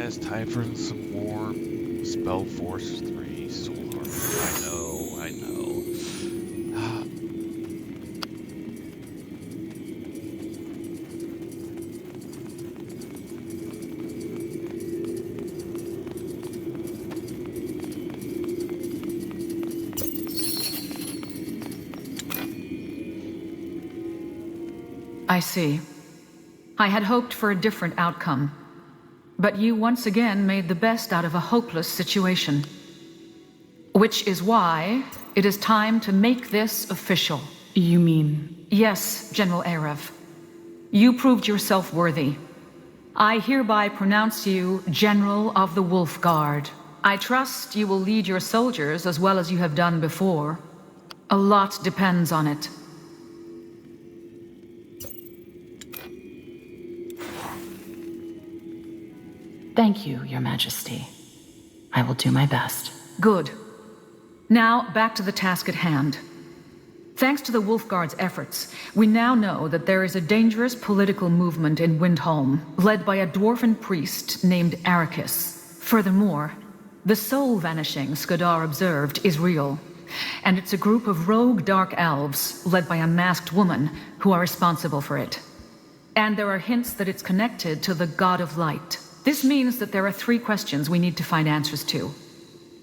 it's time for some more SpellForce 3 Solar. I know. I see. I had hoped for a different outcome. But you once again made the best out of a hopeless situation. Which is why it is time to make this official. You mean? Yes, General Arev. You proved yourself worthy. I hereby pronounce you General of the Wolf Guard. I trust you will lead your soldiers as well as you have done before. A lot depends on it. Thank you, Your Majesty. I will do my best. Good. Now, back to the task at hand. Thanks to the Wolf Guard's efforts, we now know that there is a dangerous political movement in Windholm, led by a dwarven priest named Arrakis. Furthermore, the soul vanishing Skadar observed is real, and it's a group of rogue dark elves, led by a masked woman, who are responsible for it. And there are hints that it's connected to the God of Light. This means that there are 3 questions we need to find answers to.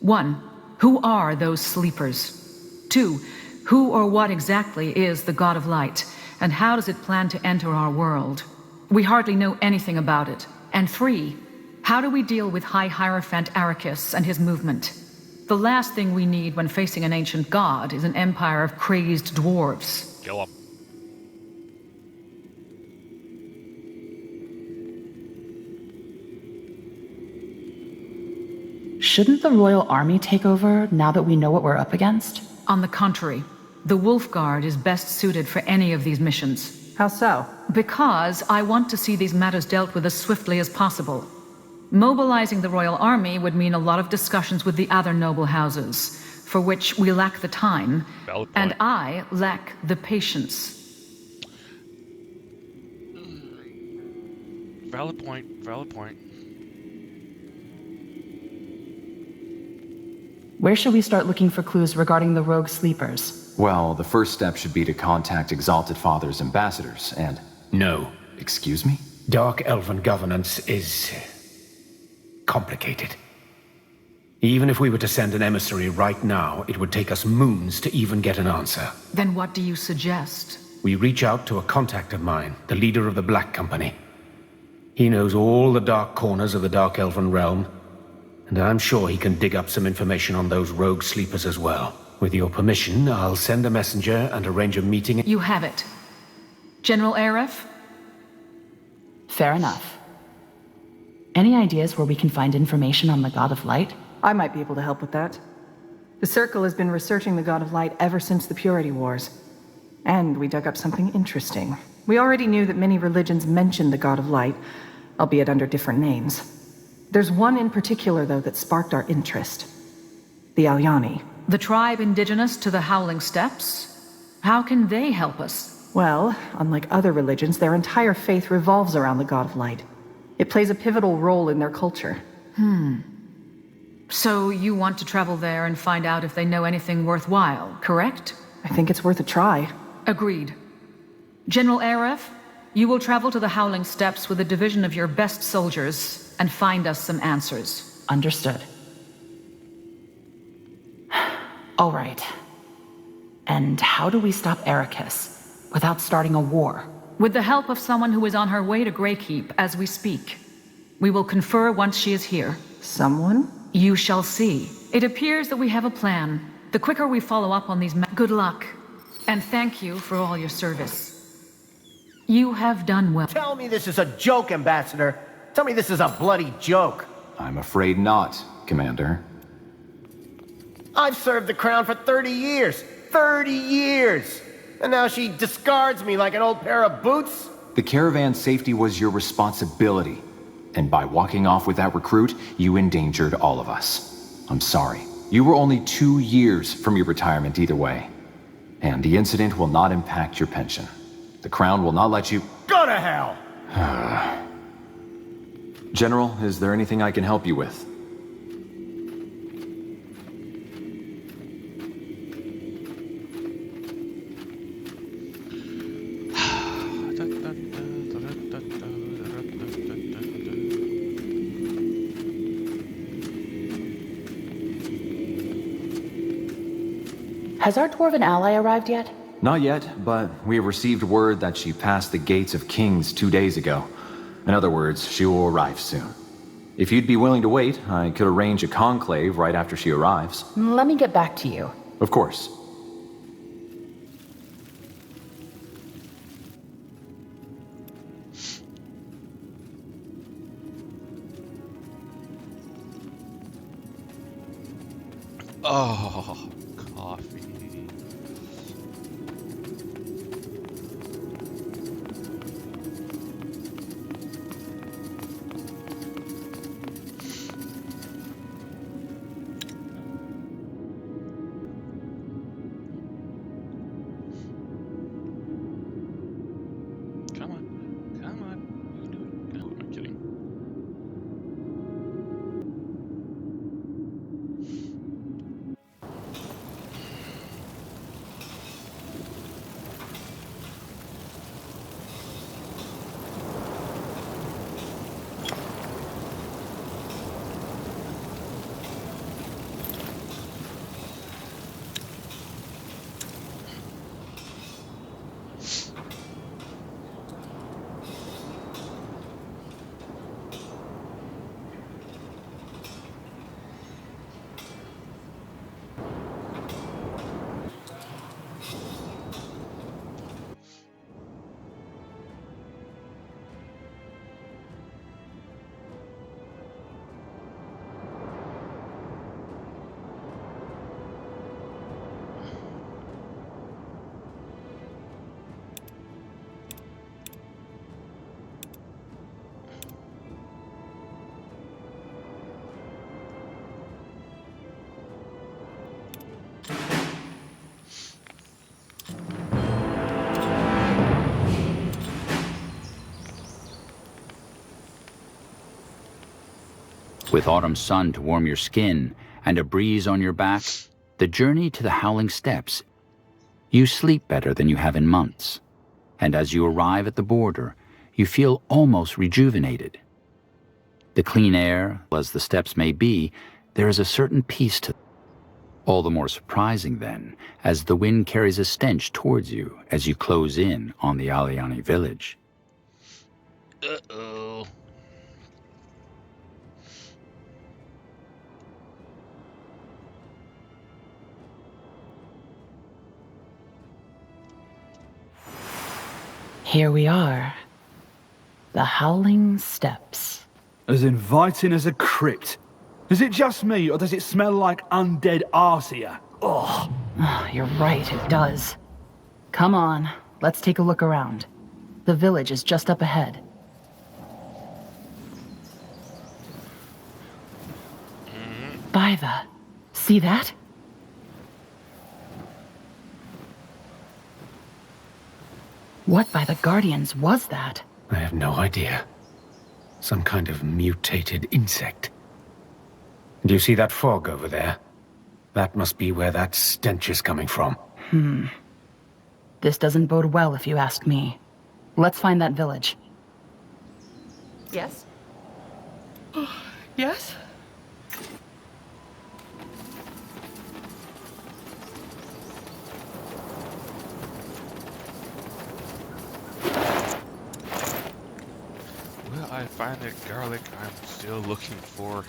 1. Who are those sleepers? 2. Who or what exactly is the God of Light, and how does it plan to enter our world? We hardly know anything about it. And 3. How do we deal with High Hierophant Arrakis and his movement? The last thing we need when facing an ancient god is an empire of crazed dwarves. Kill him. Shouldn't the Royal Army take over now that we know what we're up against? On the contrary, the Wolf Guard is best suited for any of these missions. How so? Because I want to see these matters dealt with as swiftly as possible. Mobilizing the Royal Army would mean a lot of discussions with the other noble houses, for which we lack the time, and I lack the patience. Valid point. Where should we start looking for clues regarding the rogue sleepers? Well, the first step should be to contact Exalted Father's ambassadors and... No. Excuse me? Dark Elven governance is... complicated. Even if we were to send an emissary right now, it would take us moons to even get an answer. Then what do you suggest? We reach out to a contact of mine, the leader of the Black Company. He knows all the dark corners of the Dark Elven realm, and I'm sure he can dig up some information on those rogue sleepers as well. With your permission, I'll send a messenger and arrange a meeting. You have it. General Arev? Fair enough. Any ideas where we can find information on the God of Light? I might be able to help with that. The Circle has been researching the God of Light ever since the Purity Wars. And we dug up something interesting. We already knew that many religions mentioned the God of Light, albeit under different names. There's one in particular, though, that sparked our interest. The Alyani. The tribe indigenous to the Howling Steppes? How can they help us? Well, unlike other religions, their entire faith revolves around the God of Light. It plays a pivotal role in their culture. So you want to travel there and find out if they know anything worthwhile, correct? I think it's worth a try. Agreed. General Arev, you will travel to the Howling Steppes with a division of your best soldiers and find us some answers. Understood. All right. And how do we stop Arrakis without starting a war? With the help of someone who is on her way to Greykeep as we speak. We will confer once she is here. Someone? You shall see. It appears that we have a plan. The quicker we follow up on these good luck. And thank you for all your service. You have done well. Tell me this is a joke, Ambassador. Tell me this is a bloody joke. I'm afraid not, Commander. I've served the crown for 30 years. 30 years! And now she discards me like an old pair of boots? The caravan's safety was your responsibility. And by walking off with that recruit, you endangered all of us. I'm sorry. You were only 2 years from your retirement either way. And the incident will not impact your pension. The Crown will not let you... Go to hell! General, is there anything I can help you with? Has our dwarven ally arrived yet? Not yet, but we have received word that she passed the gates of Kings 2 days ago. In other words, she will arrive soon. If you'd be willing to wait, I could arrange a conclave right after she arrives. Let me get back to you. Of course. Oh, coffee. Come on, come on. You can do it. No, I'm kidding. With autumn sun to warm your skin and a breeze on your back, the journey to the Howling Steppes, you sleep better than you have in months. And as you arrive at the border, you feel almost rejuvenated. The clean air, as the steppes may be, there is a certain peace to them. All the more surprising then, as the wind carries a stench towards you as you close in on the Aliani village. Uh-oh. Here we are. The Howling Steppes. As inviting as a crypt. Is it just me, or does it smell like undead arse here? Ugh. Oh, you're right, it does. Come on, let's take a look around. The village is just up ahead. By the... See that? What by the Guardians was that? I have no idea. Some kind of mutated insect. Do you see that fog over there? That must be where that stench is coming from. This doesn't bode well if you ask me. Let's find that village. Yes? Yes? Will I find the garlic I'm still looking for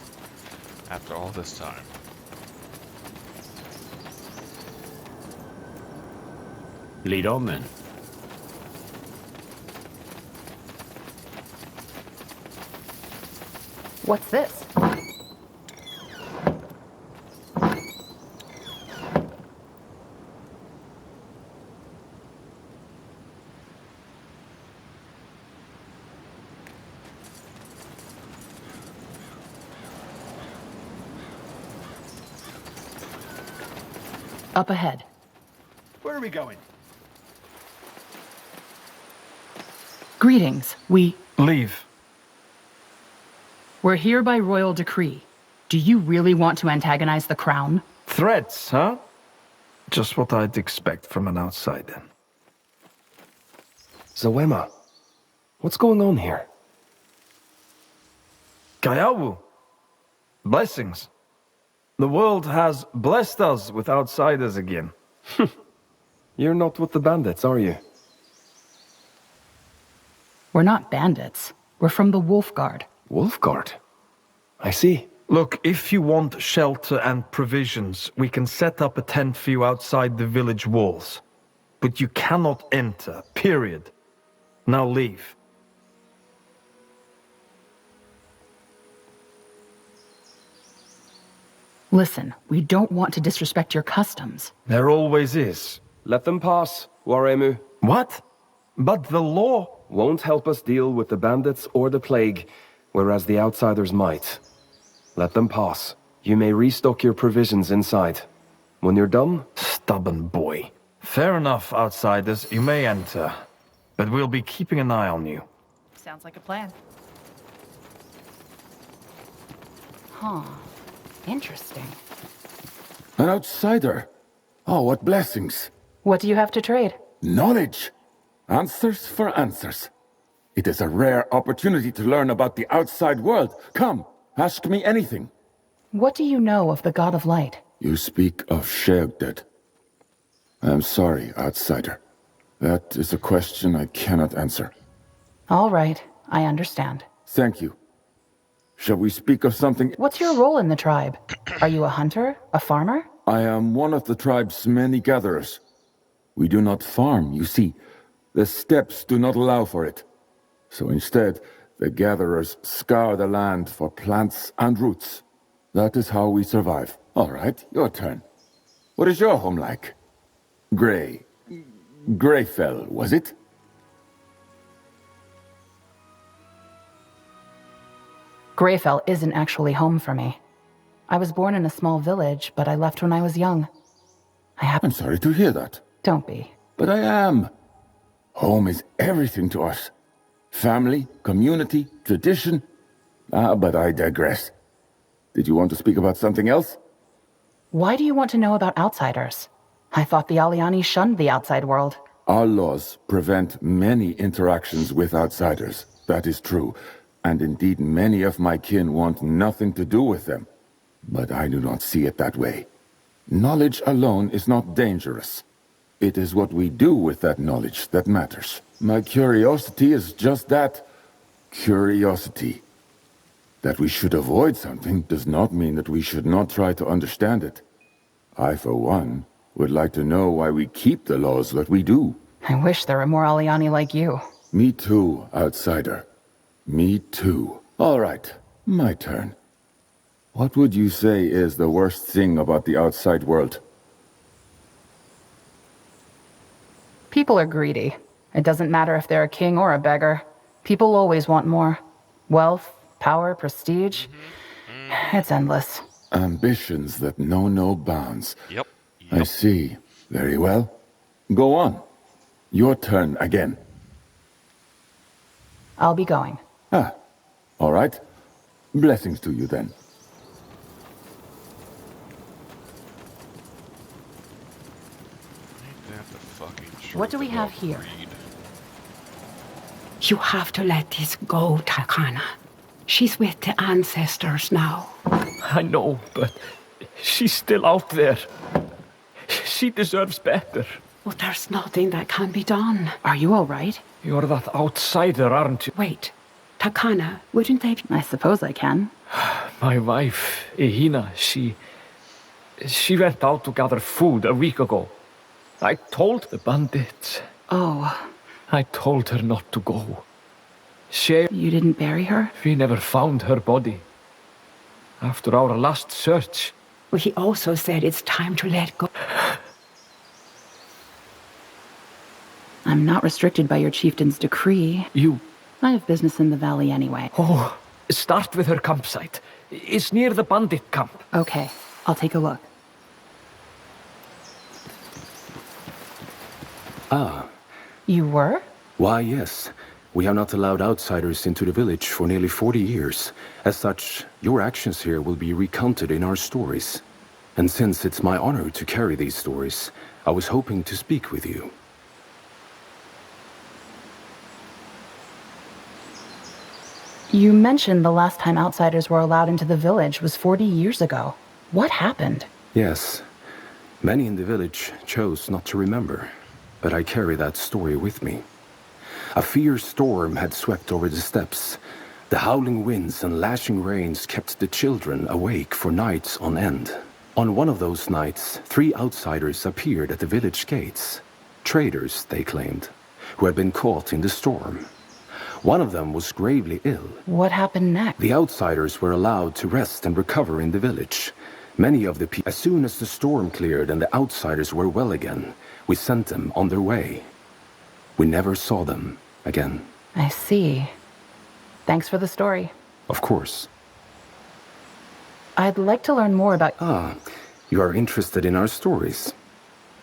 after all this time? Lead on then. What's this? Up ahead. Where are we going? Greetings. We... Leave. We're here by royal decree. Do you really want to antagonize the crown? Threats, huh? Just what I'd expect from an outsider. Zoema, what's going on here? Kayawu. Blessings. The world has blessed us with outsiders again. You're not with the bandits, are you? We're not bandits. We're from the Wolf Guard. Wolfguard? I see. Look, if you want shelter and provisions, we can set up a tent for you outside the village walls. But you cannot enter, period. Now leave. Listen, we don't want to disrespect your customs. There always is. Let them pass, Waremu. What? But the law... Won't help us deal with the bandits or the plague, whereas the outsiders might. Let them pass. You may restock your provisions inside. When you're done... Stubborn boy. Fair enough, outsiders. You may enter. But we'll be keeping an eye on you. Sounds like a plan. Huh. Interesting. An outsider? Oh, what blessings. What do you have to trade? Knowledge. Answers for answers. It is a rare opportunity to learn about the outside world. Come, ask me anything. What do you know of the God of Light? You speak of Sheogded. I am sorry, outsider. That is a question I cannot answer. All right, I understand. Thank you. Shall we speak of something? What's your role in the tribe? Are you a hunter? A farmer? I am one of the tribe's many gatherers. We do not farm, you see. The steppes do not allow for it. So instead, the gatherers scour the land for plants and roots. That is how we survive. All right, your turn. What is your home like? Greyfell, was it? Greyfell isn't actually home for me. I was born in a small village, but I left when I was young. I'm sorry to hear that. Don't be. But I am. Home is everything to us. Family, community, tradition. But I digress. Did you want to speak about something else? Why do you want to know about outsiders? I thought the Aliani shunned the outside world. Our laws prevent many interactions with outsiders. That is true. And indeed, many of my kin want nothing to do with them. But I do not see it that way. Knowledge alone is not dangerous. It is what we do with that knowledge that matters. My curiosity is just that. Curiosity. That we should avoid something does not mean that we should not try to understand it. I, for one, would like to know why we keep the laws that we do. I wish there were more Aliani like you. Me too, outsider. Me too. All right, my turn. What would you say is the worst thing about the outside world? People are greedy. It doesn't matter if they're a king or a beggar. People always want more. Wealth, power, prestige. It's endless. Ambitions that know no bounds. Yep. I see. Very well. Go on. Your turn again. I'll be going. All right. Blessings to you then. What do we have here? You have to let this go, Takana. She's with the ancestors now. I know, but she's still out there. She deserves better. Well, there's nothing that can be done. Are you all right? You're that outsider, aren't you? Wait, Takana, wouldn't they... I suppose I can. My wife, Ehina, she went out to gather food a week ago. I told the bandits. Oh. I told her not to go. You didn't bury her? We never found her body. After our last search. Well, he also said it's time to let go. I'm not restricted by your chieftain's decree. I have business in the valley anyway. Oh, start with her campsite. It's near the bandit camp. Okay, I'll take a look. Ah. You were? Why, yes. We have not allowed outsiders into the village for nearly 40 years. As such, your actions here will be recounted in our stories. And since it's my honor to carry these stories, I was hoping to speak with you. You mentioned the last time outsiders were allowed into the village was 40 years ago. What happened? Yes. Many in the village chose not to remember, but I carry that story with me. A fierce storm had swept over the steppes. The howling winds and lashing rains kept the children awake for nights on end. On one of those nights, 3 outsiders appeared at the village gates. Traders, they claimed, who had been caught in the storm. One of them was gravely ill. What happened next? The outsiders were allowed to rest and recover in the village. Many of the people, as soon as the storm cleared and the outsiders were well again, we sent them on their way. We never saw them again. I see. Thanks for the story. Of course. I'd like to learn more about... You are interested in our stories.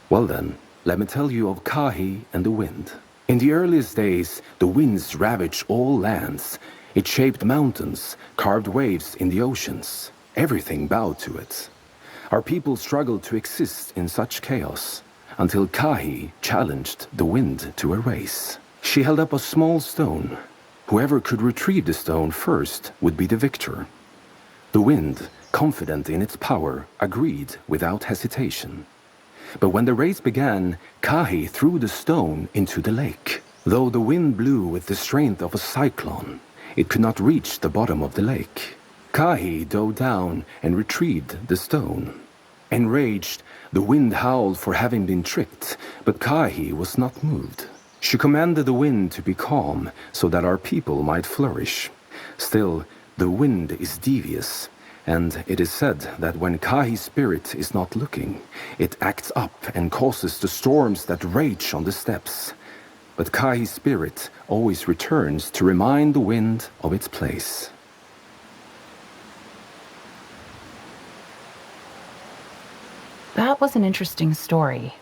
Well then, let me tell you of Kahi and the wind. In the earliest days, the winds ravaged all lands. It shaped mountains, carved waves in the oceans. Everything bowed to it. Our people struggled to exist in such chaos, until Kahi challenged the wind to a race. She held up a small stone. Whoever could retrieve the stone first would be the victor. The wind, confident in its power, agreed without hesitation. But when the race began, Kahi threw the stone into the lake. Though the wind blew with the strength of a cyclone, it could not reach the bottom of the lake. Kahi dove down and retrieved the stone. Enraged, the wind howled for having been tricked, but Kahi was not moved. She commanded the wind to be calm so that our people might flourish. Still, the wind is devious, and it is said that when Kahi's spirit is not looking, it acts up and causes the storms that rage on the steppes. But Kahi's spirit always returns to remind the wind of its place. That was an interesting story.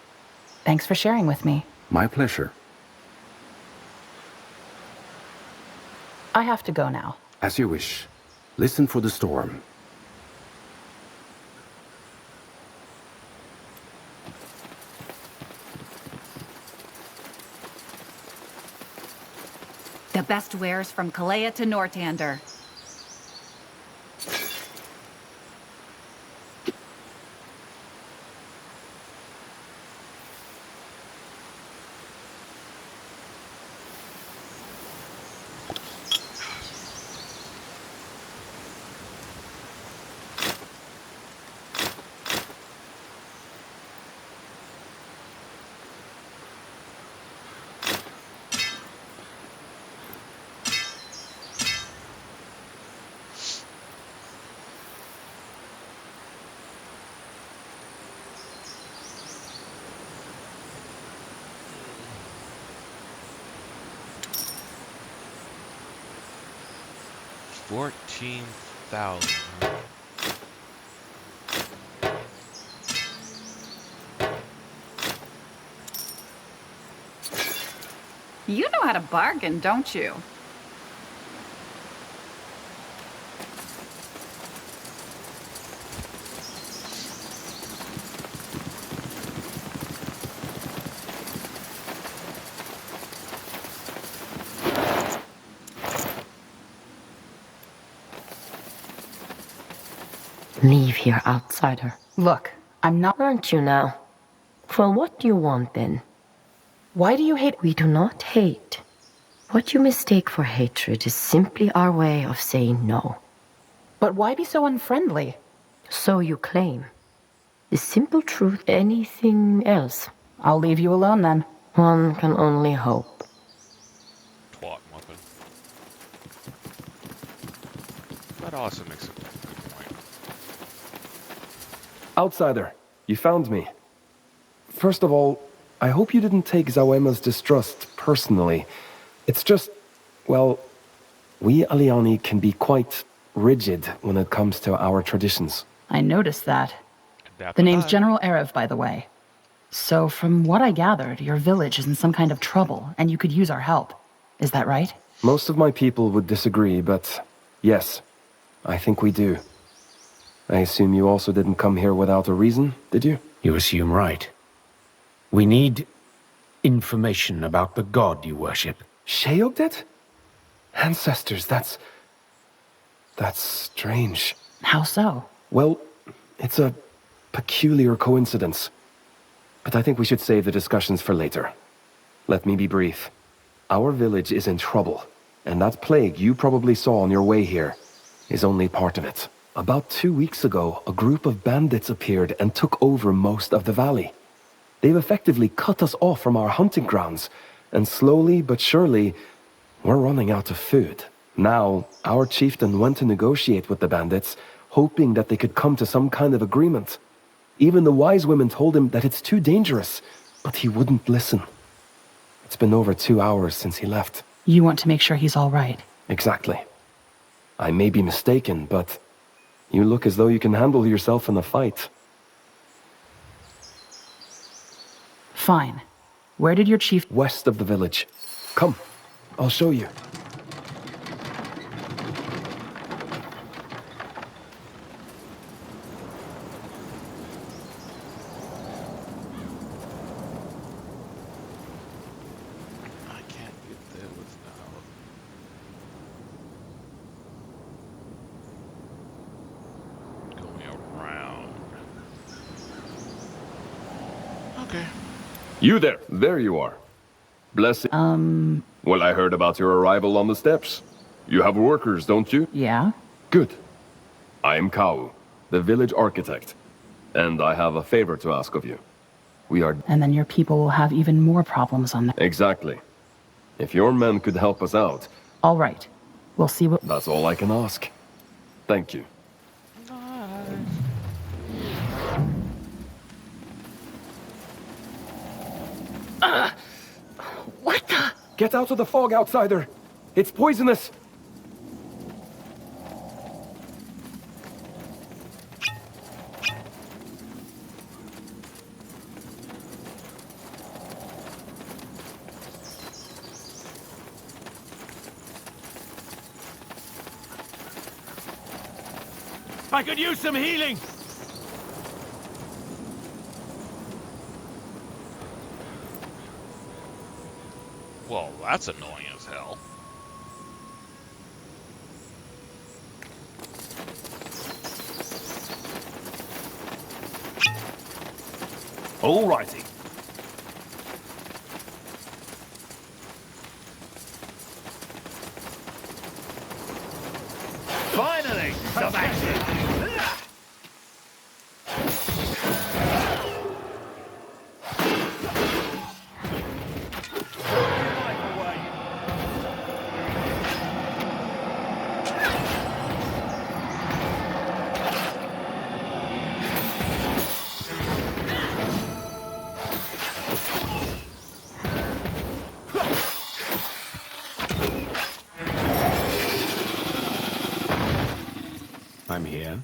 Thanks for sharing with me. My pleasure. I have to go now. As you wish. Listen for the storm. The best wares from Kalea to Nortander. $14,000. You know how to bargain, don't you? Leave here, outsider. Look, I'm not... Aren't you now? Well, what do you want then? Why do you hate... We do not hate. What you mistake for hatred is simply our way of saying no. But why be so unfriendly? So you claim. The simple truth, anything else? I'll leave you alone then. One can only hope. Twat muffin. That also makes a good point. Outsider, you found me. First of all, I hope you didn't take Zawema's distrust personally. It's just, well, we Aliani can be quite rigid when it comes to our traditions. I noticed that. The name's General Erev, by the way. So from what I gathered, your village is in some kind of trouble, and you could use our help. Is that right? Most of my people would disagree, but yes, I think we do. I assume you also didn't come here without a reason, did you? You assume right. We need information about the god you worship. Sheogdet? Ancestors, that's strange. How so? Well, it's a peculiar coincidence. But I think we should save the discussions for later. Let me be brief. Our village is in trouble, and that plague you probably saw on your way here is only part of it. About 2 weeks ago, a group of bandits appeared and took over most of the valley. They've effectively cut us off from our hunting grounds, and slowly but surely, we're running out of food. Now, our chieftain went to negotiate with the bandits, hoping that they could come to some kind of agreement. Even the wise women told him that it's too dangerous, but he wouldn't listen. It's been over 2 hours since he left. You want to make sure he's all right. Exactly. I may be mistaken, but you look as though you can handle yourself in a fight. Fine. Where did your chief... West of the village. Come, I'll show you. You there. There you are. Blessing. Well, I heard about your arrival on the steps. You have workers, don't you? Yeah? Good. I am Kau, the village architect. And I have a favor to ask of you. We are... And then your people will have even more problems on them. Exactly. If your men could help us out... All right. We'll see what... That's all I can ask. Thank you. What the? Get out of the fog, outsider! It's poisonous! I could use some healing! Well, that's annoying as hell. Alrighty. Finally, some action! I'm here.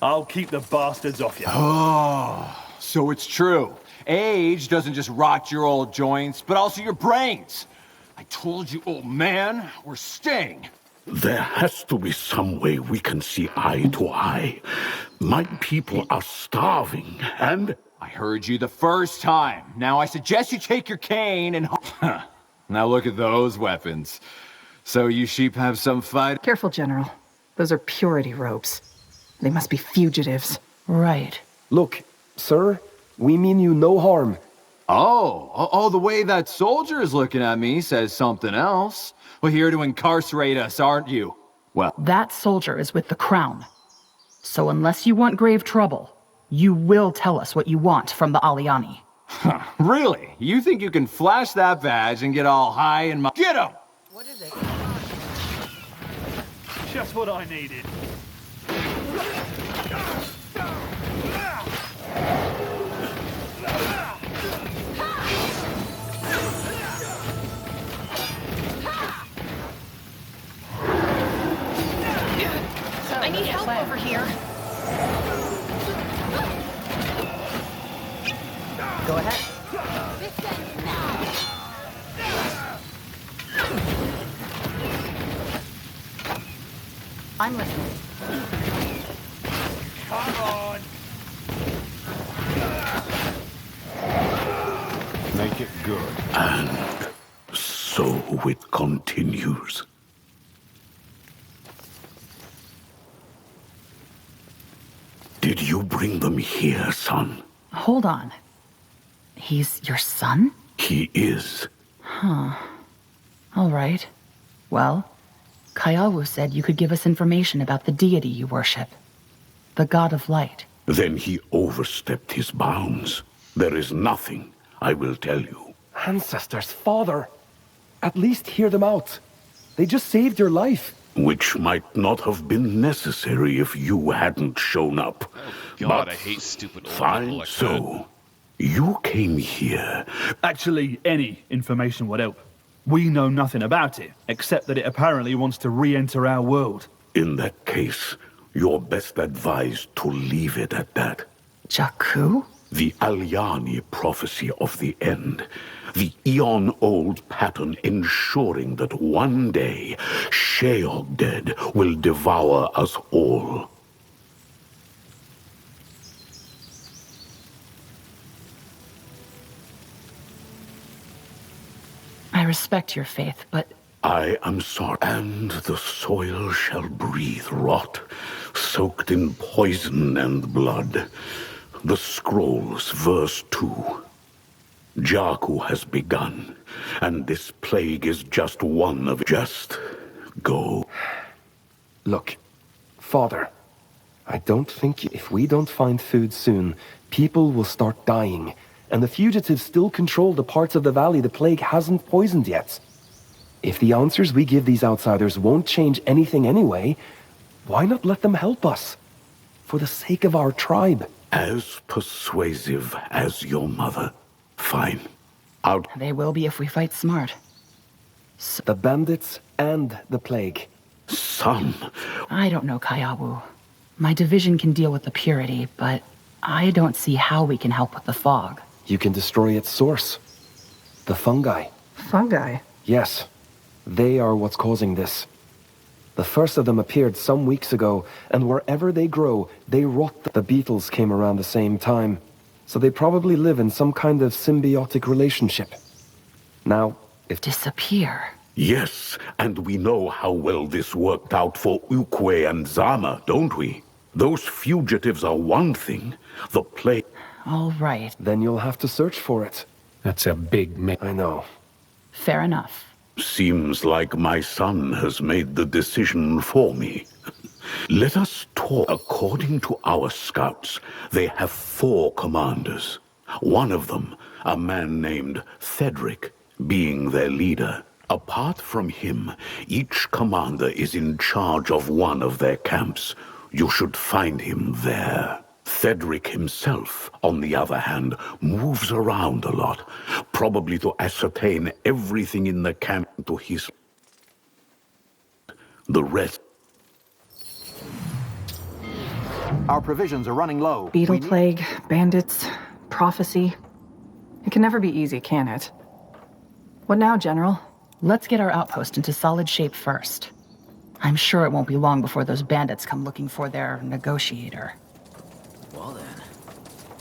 I'll keep the bastards off you. Oh, so it's true. Age doesn't just rot your old joints, but also your brains. I told you, old man, we're staying. There has to be some way we can see eye to eye. My people are starving, and... I heard you the first time. Now I suggest you take your cane and... Now look at those weapons. So you sheep have some fight? Careful, General. Those are purity robes. They must be fugitives. Right. Look, sir, we mean you no harm. Oh, the way that soldier is looking at me says something else. We're here to incarcerate us, aren't you? Well... That soldier is with the Crown. So unless you want grave trouble, you will tell us what you want from the Aliani. Huh, really? You think you can flash that badge and get all high and Get him! What is it? Just what I needed. I need help over here. Go ahead. I'm listening. Come on! Make it good. And so it continues. Did you bring them here, son? Hold on. He's your son? He is. Huh. All right. Well, Kayawu said you could give us information about the deity you worship. The god of light. Then he overstepped his bounds. There is nothing, I will tell you. Ancestors, father. At least hear them out. They just saved your life. Which might not have been necessary if you hadn't shown up. God, But I hate stupid old fine people like so. You came here. Actually, any information would help. We know nothing about it, except that it apparently wants to re-enter our world. In that case, you're best advised to leave it at that. Jakku? The Aliani prophecy of the end. The eon-old pattern ensuring that one day, Sheol-Dead will devour us all. I respect your faith, but I am sorry, and the soil shall breathe rot, soaked in poison and blood. The scrolls, verse 2. Jakku has begun, and this plague is just one of... Just go. Look, father, I don't think if we don't find food soon, people will start dying, and the fugitives still control the parts of the valley the plague hasn't poisoned yet. If the answers we give these outsiders won't change anything anyway, why not let them help us? For the sake of our tribe. As persuasive as your mother. Fine. They will be if we fight smart. The bandits and the plague. Son. I don't know, Kayawu. My division can deal with the purity, but I don't see how we can help with the fog. You can destroy its source. The fungi. Fungi? Yes. They are what's causing this. The first of them appeared some weeks ago, and wherever they grow, they rot. The beetles came around the same time, so they probably live in some kind of symbiotic relationship. Now, if... Disappear? Yes, and we know how well this worked out for Ukwe and Zama, don't we? Those fugitives are one thing, the plague... All right. Then you'll have to search for it. That's a big I know. Fair enough. Seems like my son has made the decision for me. Let us talk. According to our scouts, they have 4 commanders. One of them, a man named Cedric, being their leader. Apart from him, each commander is in charge of one of their camps. You should find him there. Cedric himself, on the other hand, moves around a lot, probably to ascertain everything in the camp to his... The rest... Our provisions are running low. Beetle plague, bandits, prophecy. It can never be easy, can it? What now, General? Let's get our outpost into solid shape first. I'm sure it won't be long before those bandits come looking for their negotiator. Well then,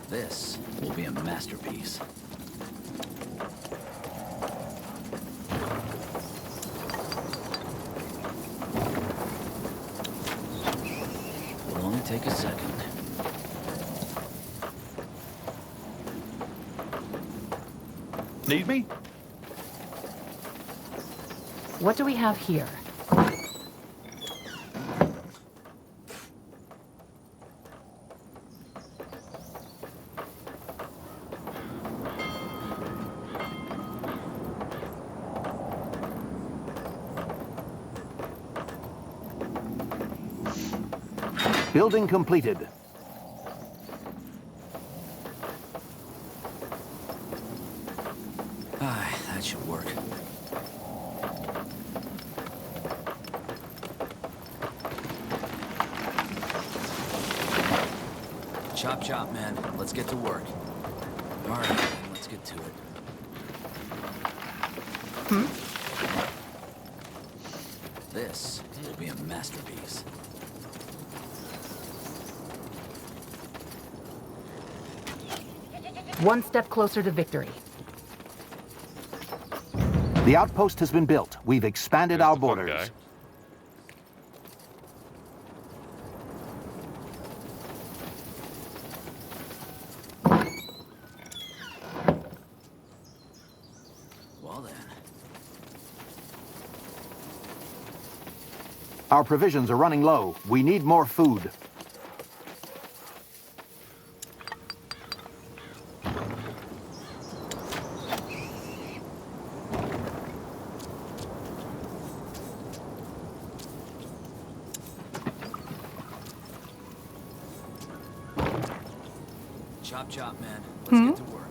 this will be a masterpiece. It'll only take a second. Need me? What do we have here? Building completed. That should work. Chop chop, man. Let's get to work. All right, let's get to it. This will be a masterpiece. One step closer to victory. The outpost has been built. We've expanded our borders. Well then. Our provisions are running low. We need more food. Chop chop, man. Let's get to work.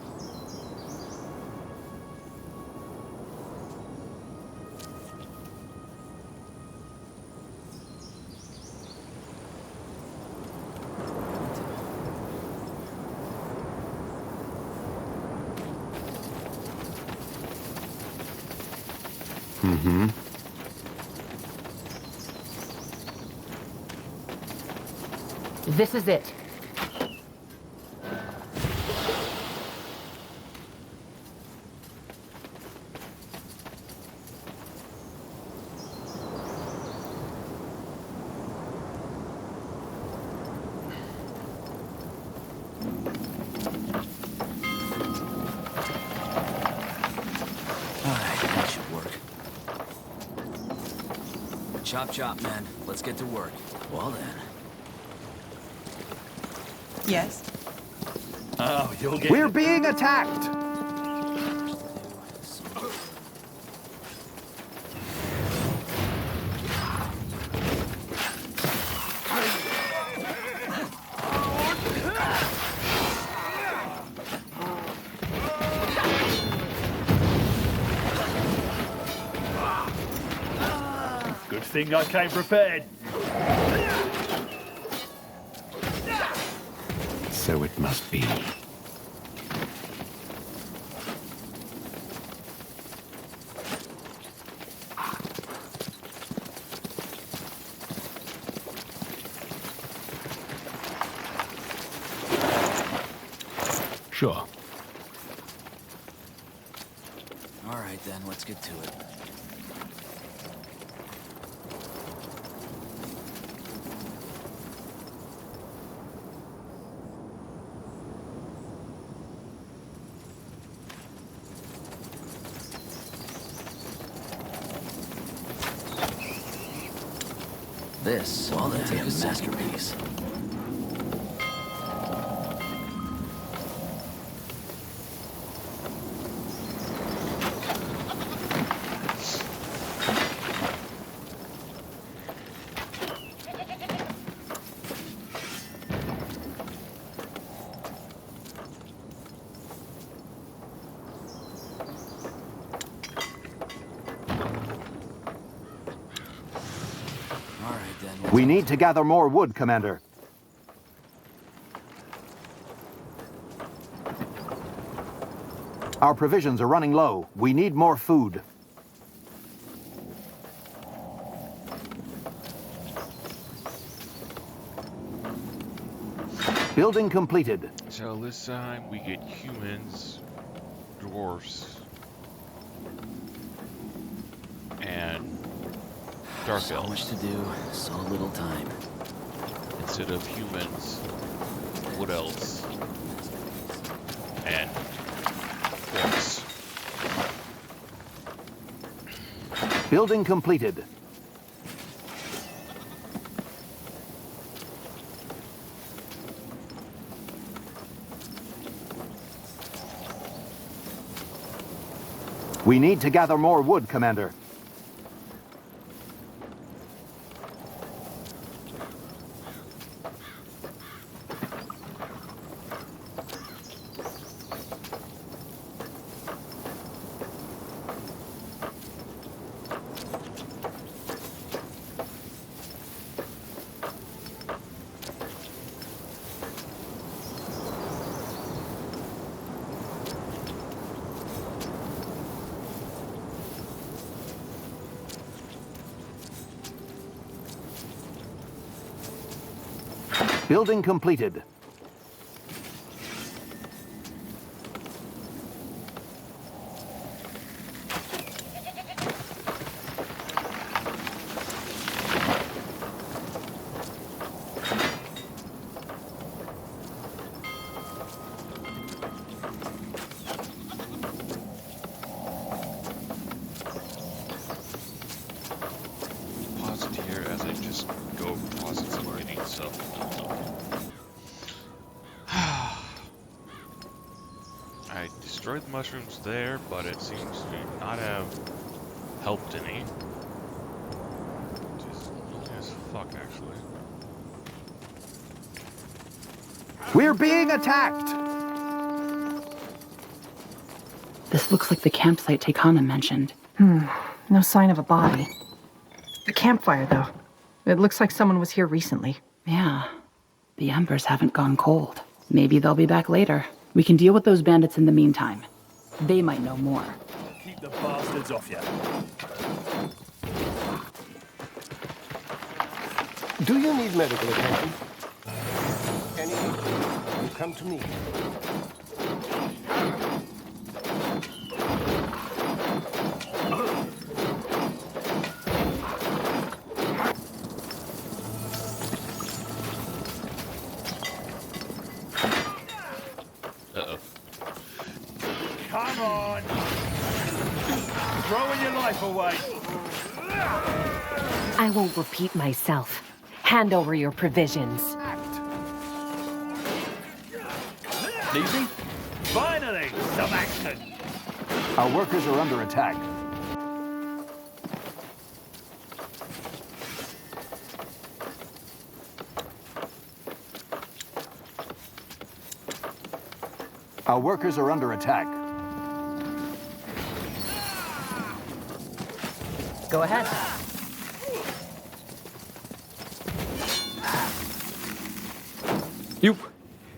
Mm-hmm. This is it. That should work. Chop chop, man. Let's get to work. Well then. Yes. Oh, We're being attacked! Good thing I came prepared. So it must be. Sure. All right then, let's get to it. This will be a masterpiece. We need to gather more wood, Commander. Our provisions are running low. We need more food. Building completed. So this time we get humans, dwarfs, and dark elves. So much to do, so little time. Instead of humans, wood elves, and orcs. Building completed. We need to gather more wood, Commander. Building completed. Pause it here as I just go closet separating stuff. I destroyed the mushrooms there, but it seems to not have helped any. Which is annoying as fuck, actually. We're being attacked! This looks like the campsite Takana mentioned. No sign of a body. The campfire, though. It looks like someone was here recently. Yeah. The embers haven't gone cold. Maybe they'll be back later. We can deal with those bandits in the meantime. They might know more. Keep the bastards off you. Do you need medical attention? Anything? You come to me. Uh-oh. Come on! Throwing your life away. I won't repeat myself. Hand over your provisions. Easy? Finally, some action. Our workers are under attack. Our workers are under attack. Go ahead.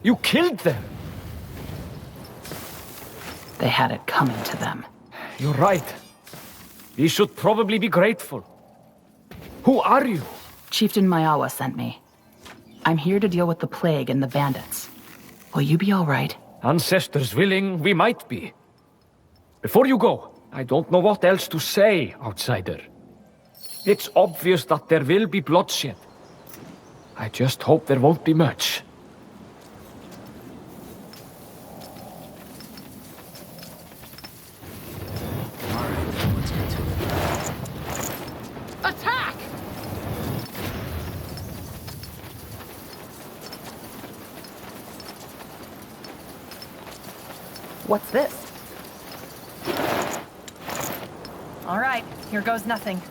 You killed them! They had it coming to them. You're right. We should probably be grateful. Who are you? Chieftain Mayawa sent me. I'm here to deal with the plague and the bandits. Will you be all right? Ancestors willing, we might be. Before you go, I don't know what else to say, outsider. It's obvious that there will be bloodshed. I just hope there won't be much. Attack! What's this? All right, here goes nothing.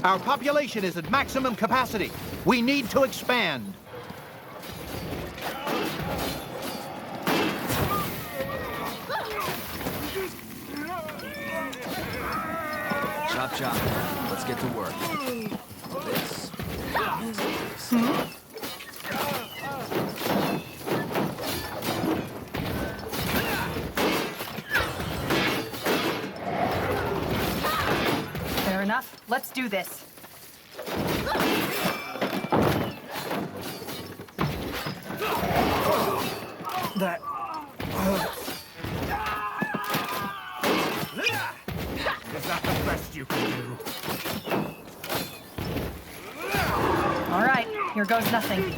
Our population is at maximum capacity. We need to expand. Chop chop. Let's get to work. This. Fair enough. Let's do this. That hurts. Is that the best you can do? All right, here goes nothing.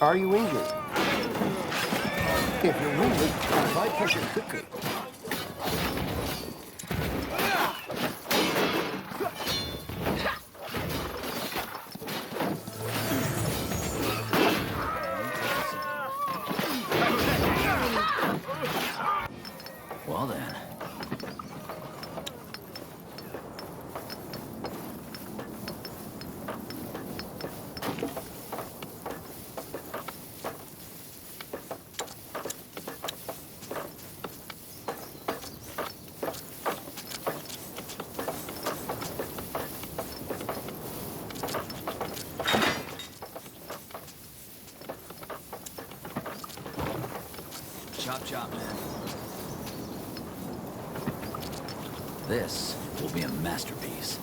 Are you injured? If you're wounded, apply pressure quickly. Well then. Chop, chop, man. This will be a masterpiece.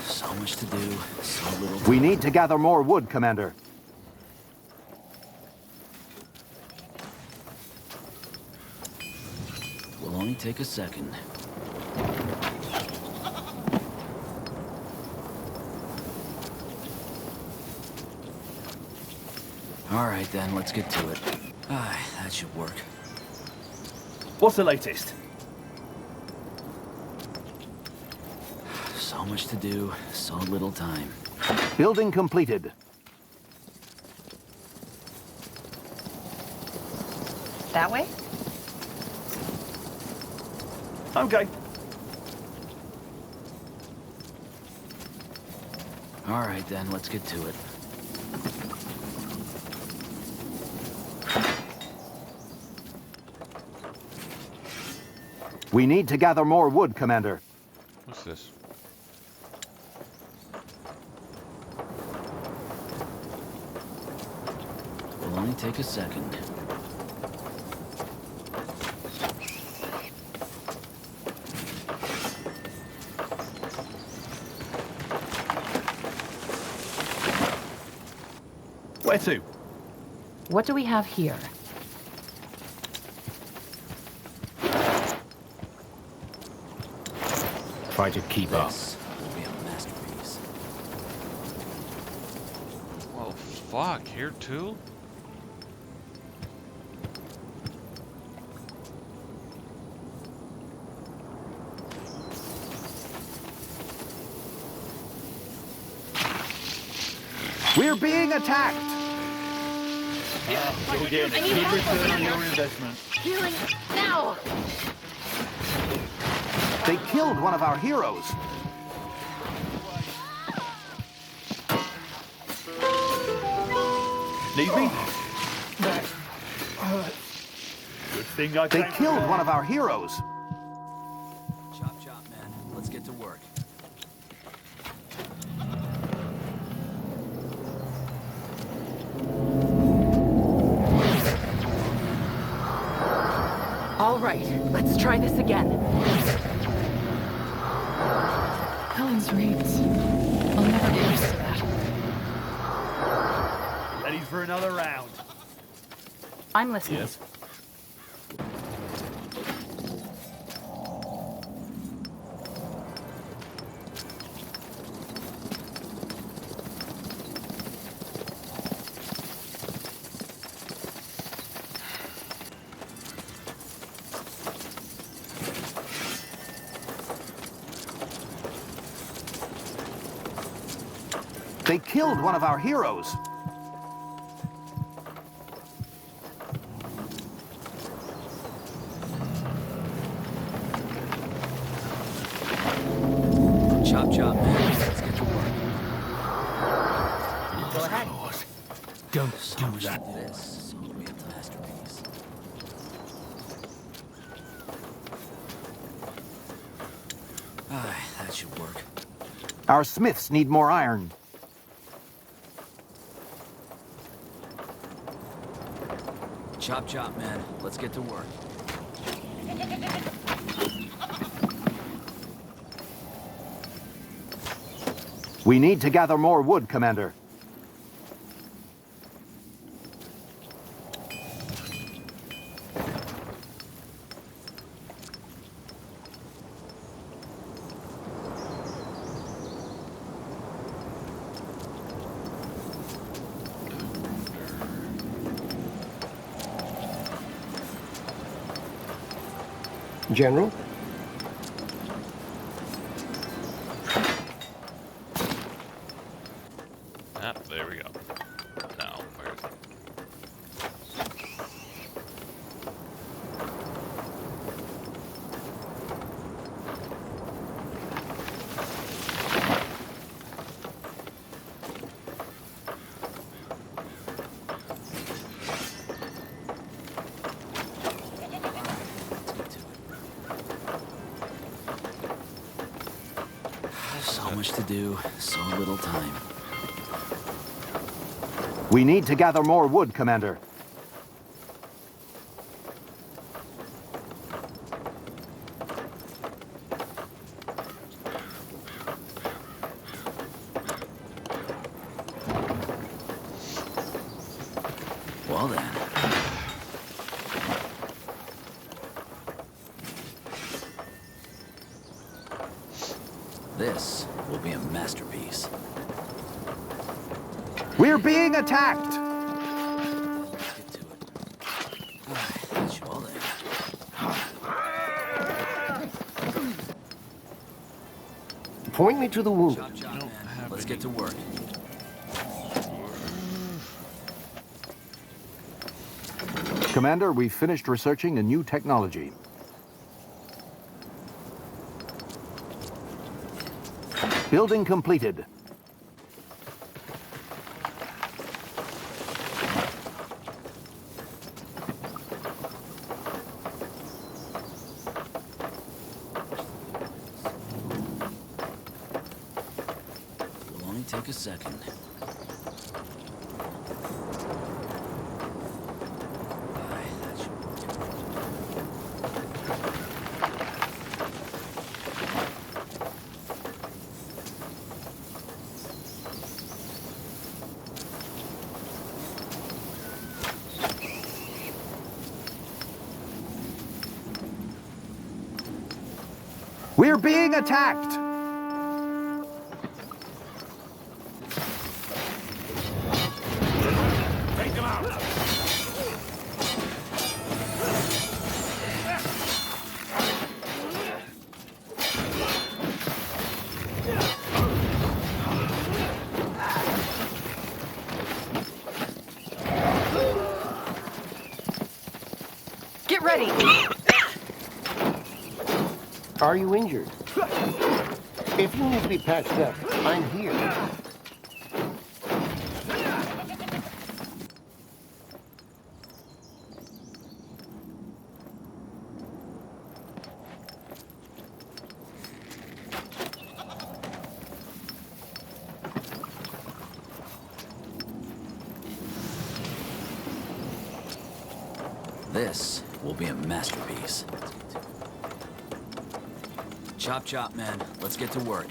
So much to do, so little time. We need to gather more wood, Commander. Will only take a second. All right, then, let's get to it. Ah, that should work. What's the latest? So much to do, so little time. Building completed. That way? Okay. All right, then, let's get to it. We need to gather more wood, Commander. What's this? Will only take a second. Where to? What do we have here? Try to keep up. This will be a masterpiece. Well, fuck, here too? We're being attacked! You'll get a good return on your investment. Healing now! They killed one of our heroes. Need me? Good thing I They came killed prepared. one of our heroes. Chop, chop, man. Let's get to work. All right, let's try this again. Helen's reeds. I'll never get used to that. Ready for another round? I'm listening. Yes. They killed one of our heroes. Chop, chop, man. Let's get to work. Go ahead. Don't So do much that. to do. This will be a masterpiece. Ah, that should work. Our smiths need more iron. Chop, chop, man. Let's get to work. We need to gather more wood, Commander. General? Ah, there we go. Now, where's it? So much to do, so little time. We need to gather more wood, Commander. Well then. This will be a masterpiece. We're being attacked! Well then. Point me to the wounded. Let's get to work. Commander, we've finished researching a new technology. Building completed. Will only take a second. We're being attacked! Take them out! Get ready! Are you injured? If you need to be patched up, I'm here. This will be a masterpiece. Chop chop, man. Let's get to work.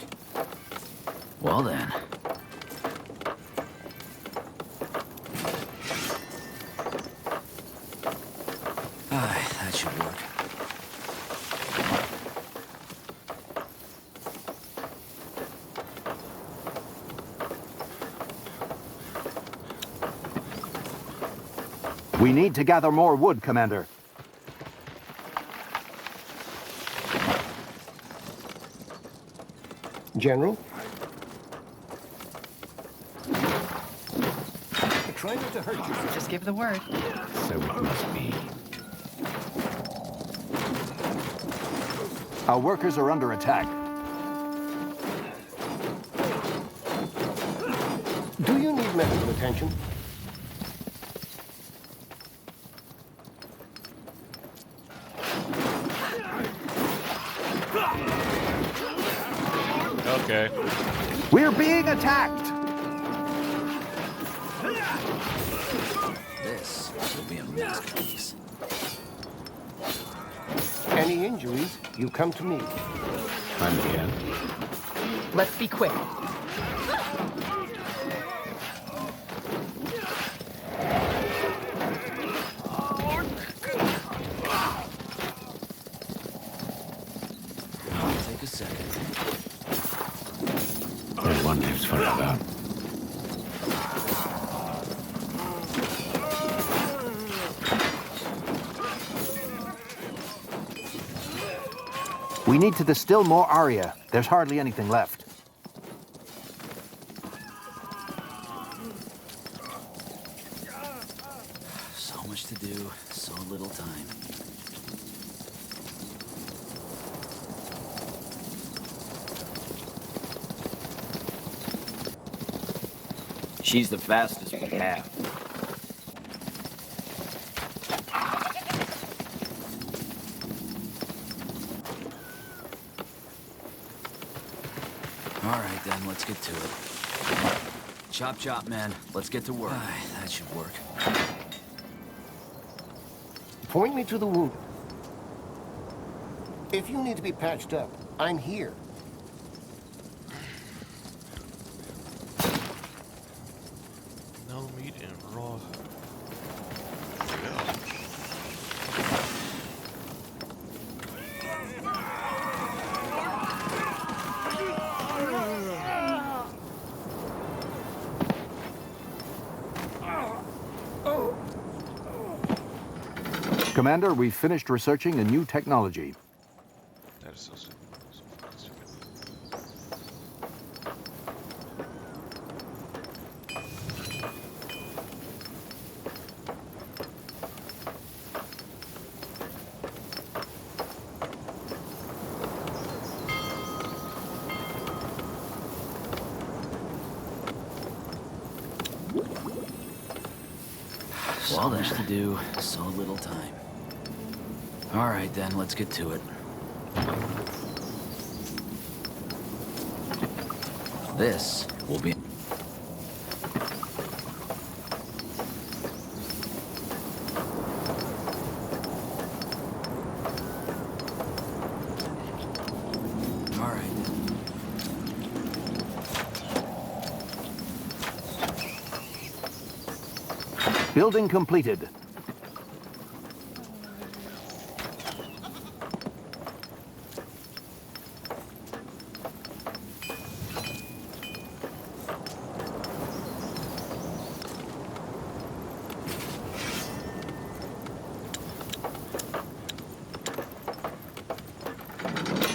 Well then. That should work. We need to gather more wood, Commander. General? Try not to hurt you. Just give the word. So it must be. Our workers are under attack. Do you need medical attention? Okay. We're being attacked! This will be a masterpiece. Any injuries, you come to me. I'm here. Let's be quick. Take a second. No one lives forever. We need to distill more aria. There's hardly anything left. So much to do, so little time. She's the fastest we have. All right, then, let's get to it. Chop chop, man. Let's get to work. That should work. Point me to the wound. If you need to be patched up, I'm here. No meat and raw. Commander, we've finished researching a new technology. That is so stupid. So fucking stupid. So much to do, so little time. All right, then, let's get to it. This will be... All right. Building completed.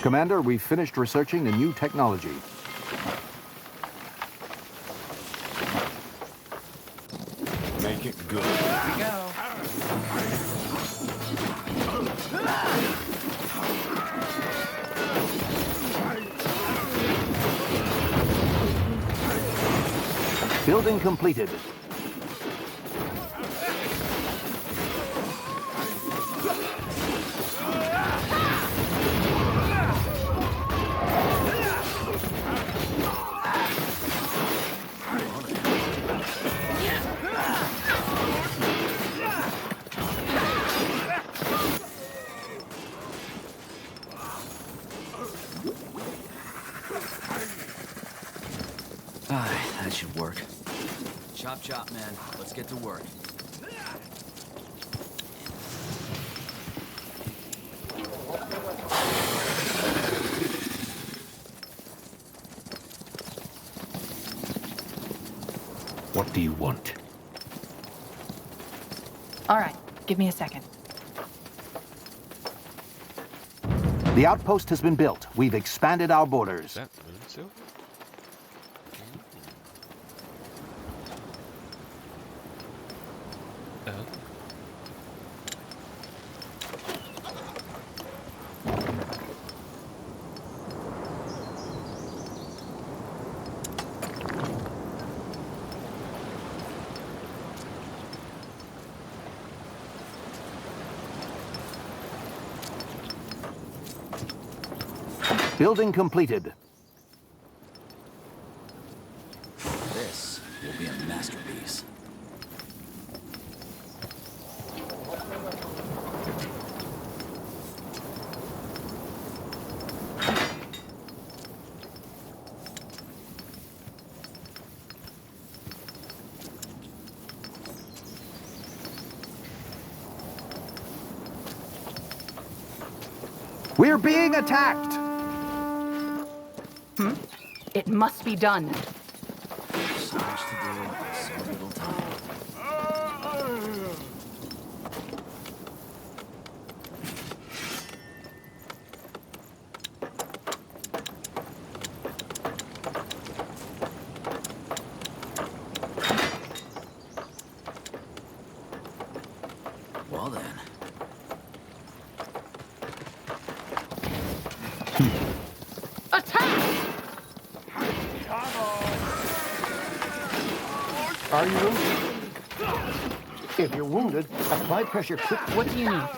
Commander, we've finished researching a new technology. Make it good. Here we go. Building completed. That should work. Chop chop, man. Let's get to work. What do you want? All right, give me a second. The outpost has been built. We've expanded our borders. Is that moon silver? Building completed. This will be a masterpiece. We're being attacked! It must be done. So much to do, so little time. Well then. Are you wounded? If you're wounded, apply pressure quick. What do you need?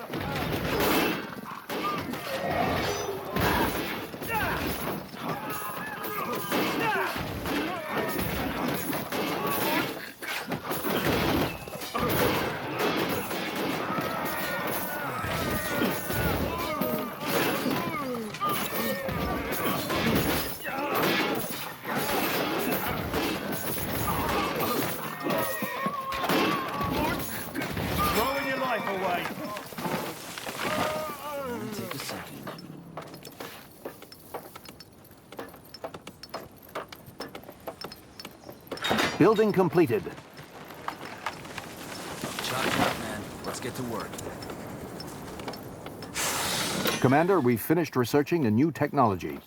Building completed. Chop chop, man. Let's get to work. Commander, we've finished researching a new technology.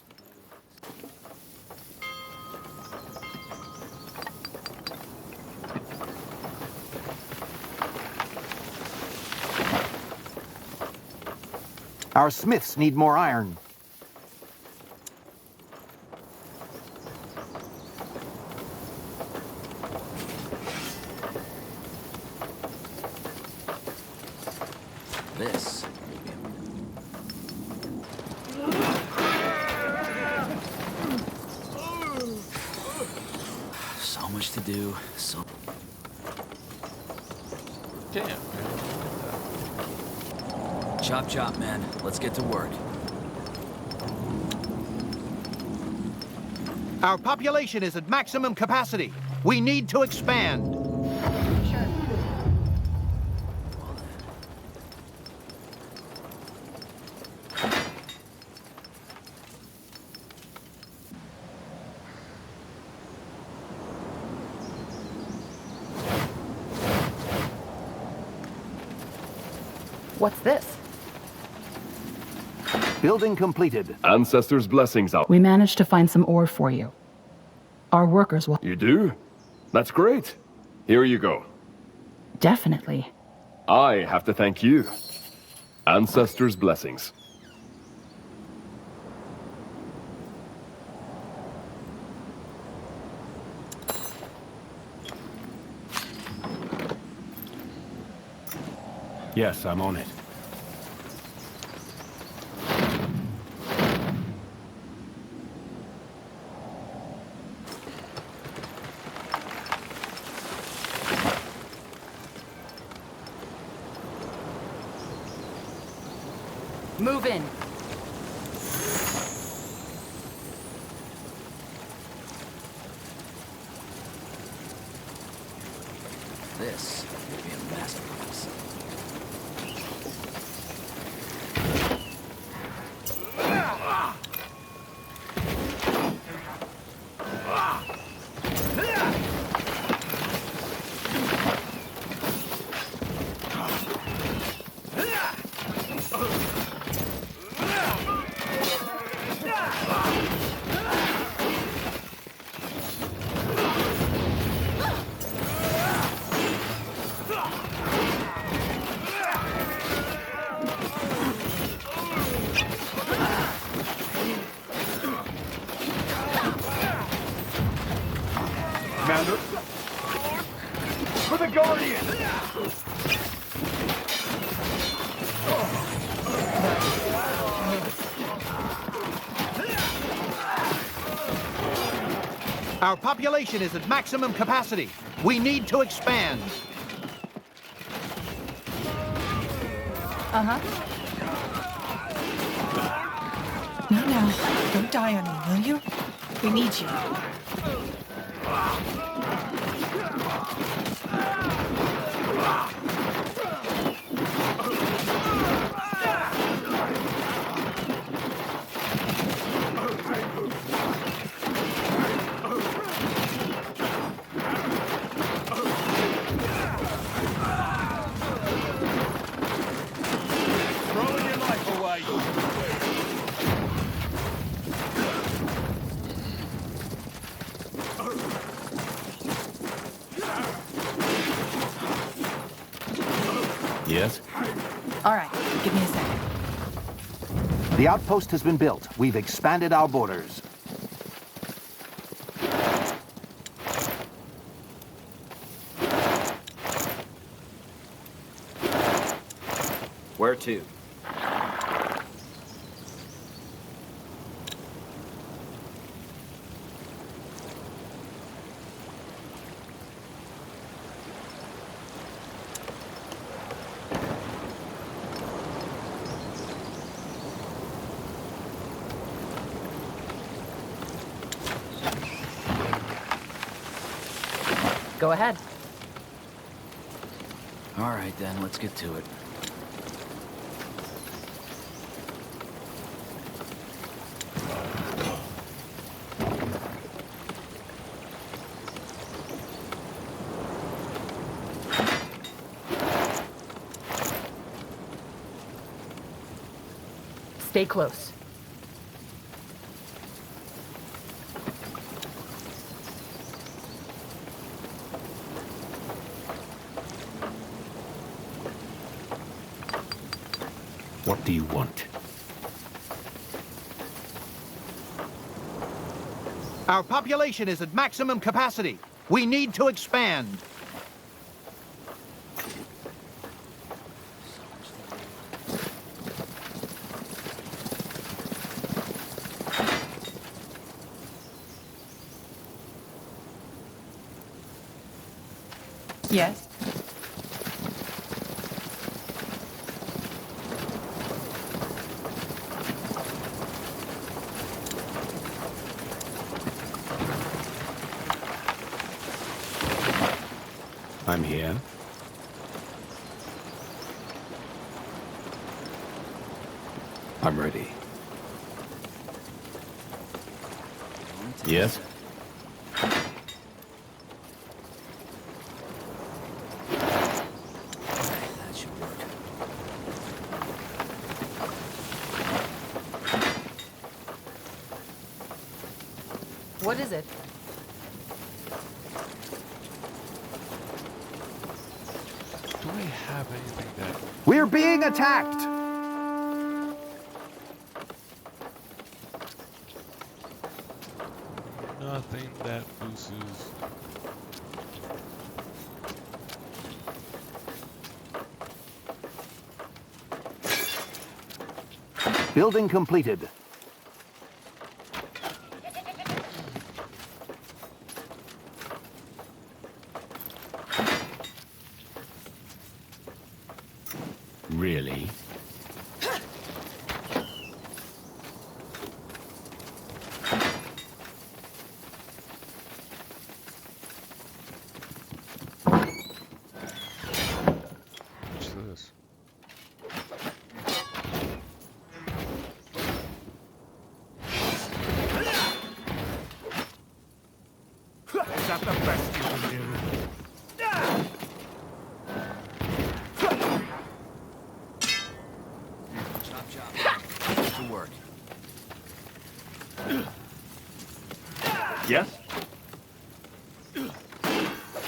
Our smiths need more iron. This. So much to do. So. Damn, man. Chop chop, man. Let's get to work. Our population is at maximum capacity. We need to expand. What's this? Building completed. Ancestors' blessings out. We managed to find some ore for you. Our workers will... You do? That's great. Here you go. Definitely. I have to thank you. Ancestors' blessings. Yes, I'm on it. Move in. This will be a masterpiece. Commander. For the Guardian! Our population is at maximum capacity. We need to expand. Uh-huh. No, don't die on me, will you? We need you. Throwing your life away. Yes? All right, give me a second. The outpost has been built. We've expanded our borders. Where to? Go ahead. All right, then, let's get to it. Stay close. What do you want? Our population is at maximum capacity. We need to expand. Yes? I'm here. I'm ready. Yes? That should work. What is it? Do we have anything that... We're being attacked! Nothing that boosts... Building completed. Really? What's this? Is that the best you can do? Chop, chop. Get to work. Yes?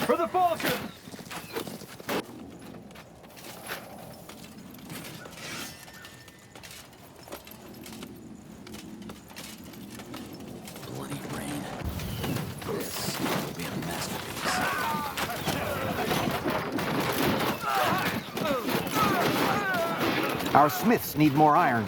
For the Balkans! Bloody rain. This will be a masterpiece. Our smiths need more iron.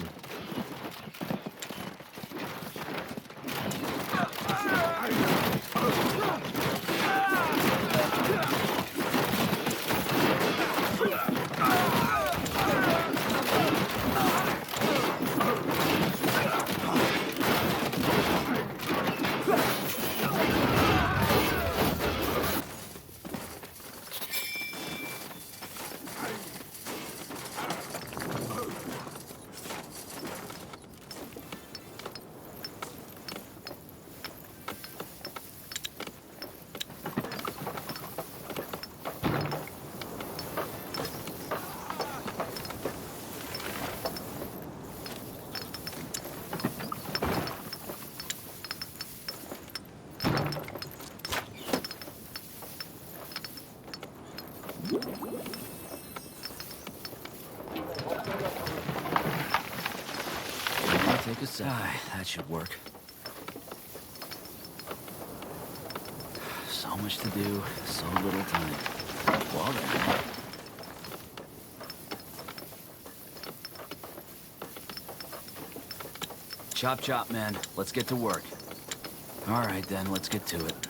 I'll take a sigh. That should work. So much to do, so little time. Well then. Chop, chop, man. Let's get to work. All right, then. Let's get to it.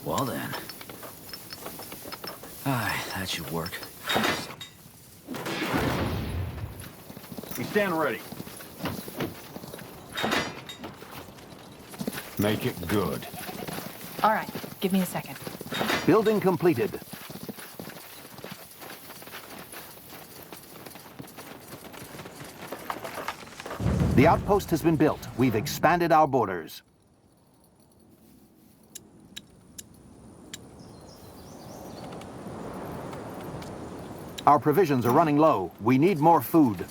Well, then. Aye, that should work. We stand ready. Make it good. All right, give me a second. Building completed. The outpost has been built. We've expanded our borders. Our provisions are running low. We need more food.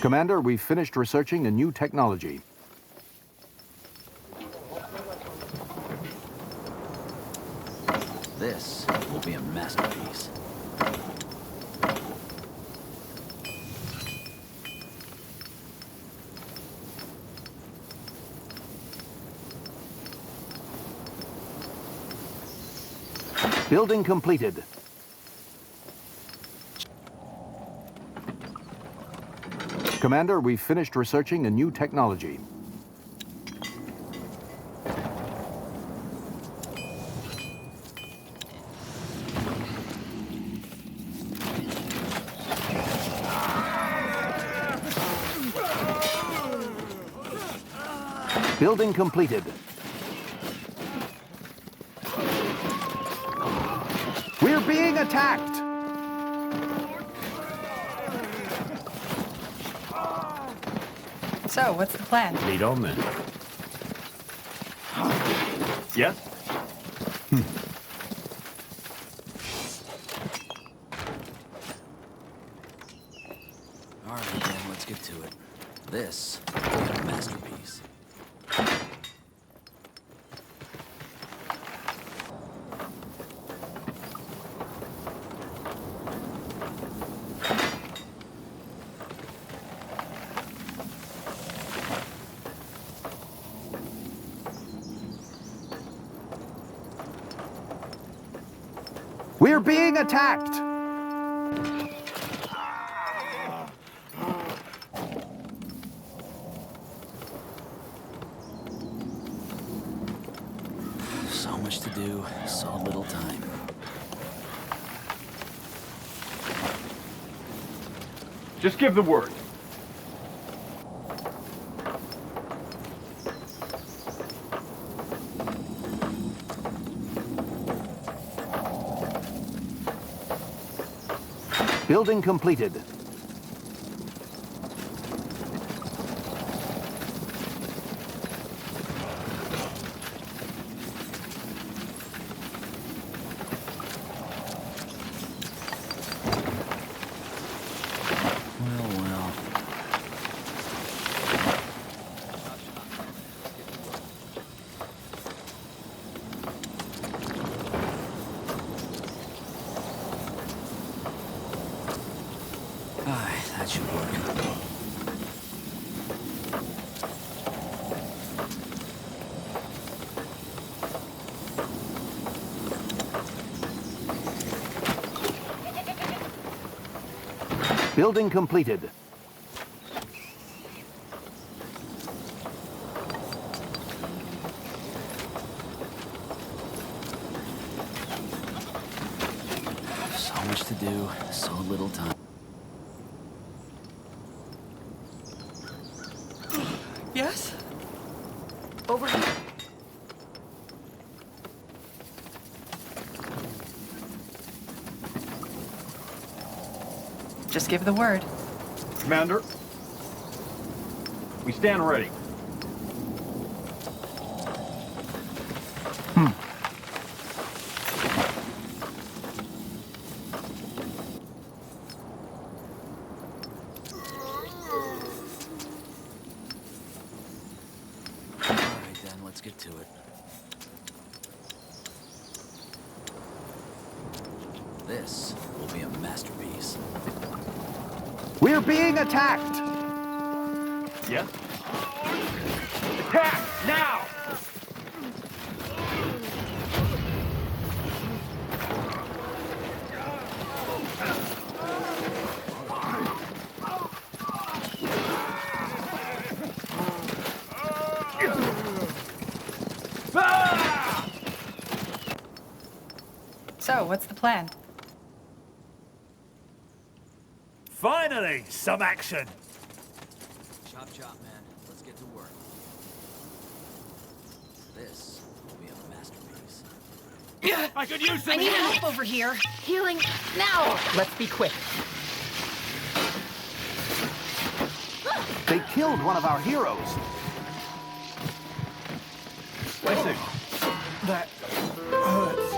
Commander, we've finished researching a new technology. This will be a masterpiece. Building completed. Commander, we've finished researching a new technology. Building completed. We're being attacked! So, what's the plan? Lead on then. Yes? All right, then, let's get to it. This will be a masterpiece. We're being attacked! So much to do, so little time. Just give the word. Building completed. Well. Aye, that should work. Building completed. So much to do, so little time. Yes? Over here. Just give the word. Commander, we stand ready. All right, then, let's get to it. This will be a masterpiece. We're being attacked! Yes? Attack! Now! So, what's the plan? Finally, some action! Chop, man. Let's get to work. This will be a masterpiece. I could use some I need help over here. Healing now! Let's be quick. They killed one of our heroes. Listen, that hurts.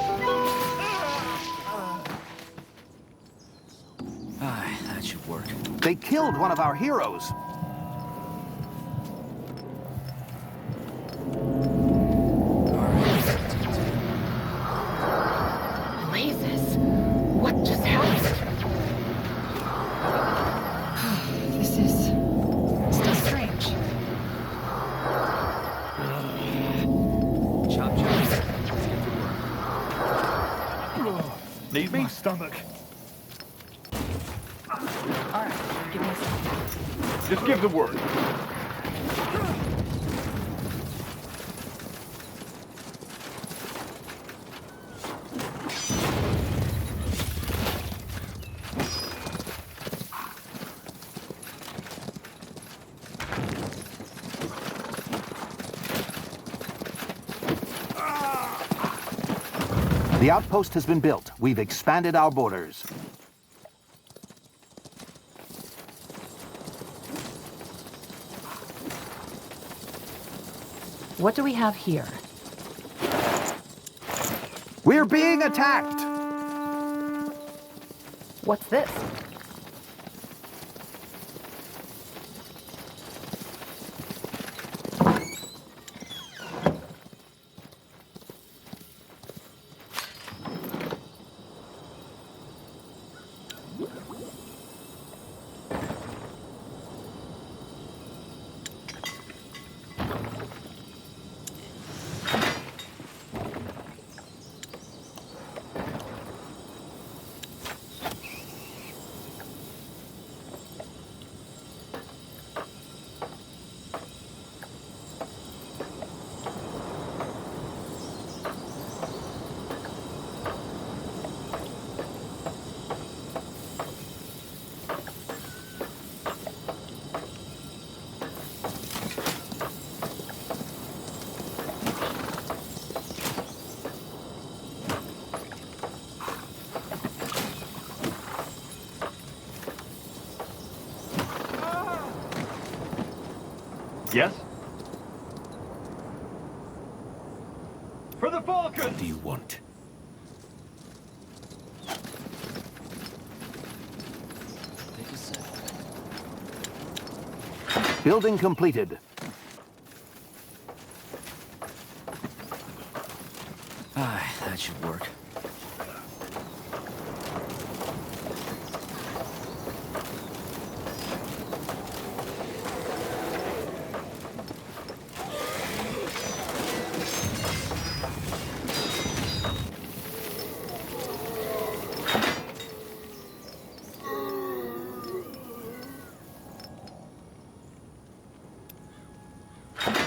Aye, that should should work. They killed one of our heroes. Blazes. What just happened? This is still strange. Chop, chop. Let's get to work. Need me? My stomach. Alright, give me a second. Just give the word. The outpost has been built. We've expanded our borders. What do we have here? We're being attacked! What's this? Yes? For the Falcon! What do you want? Take a sec. Building completed. Ah, that should work.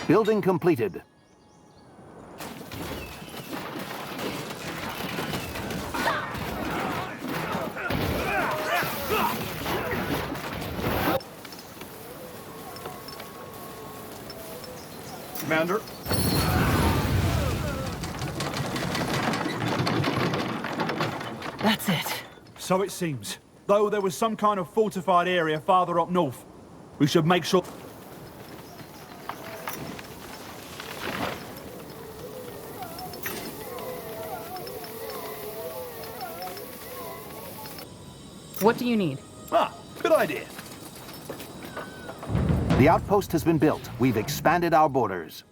Building completed. Commander. That's it. So it seems. Though there was some kind of fortified area farther up north. We should make sure... What do you need? Ah, good idea. The outpost has been built. We've expanded our borders.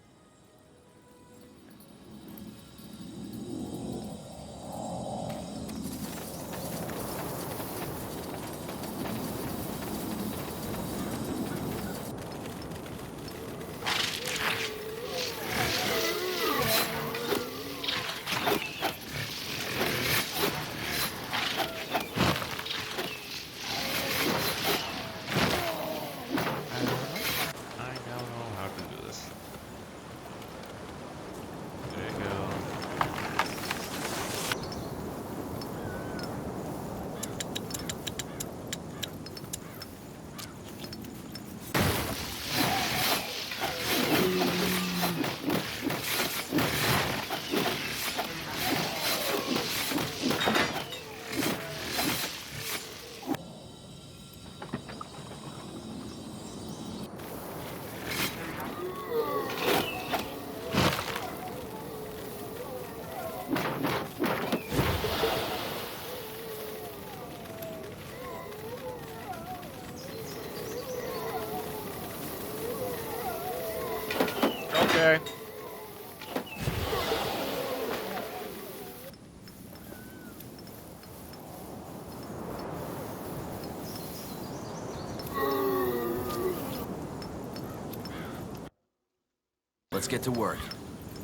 let's get to work.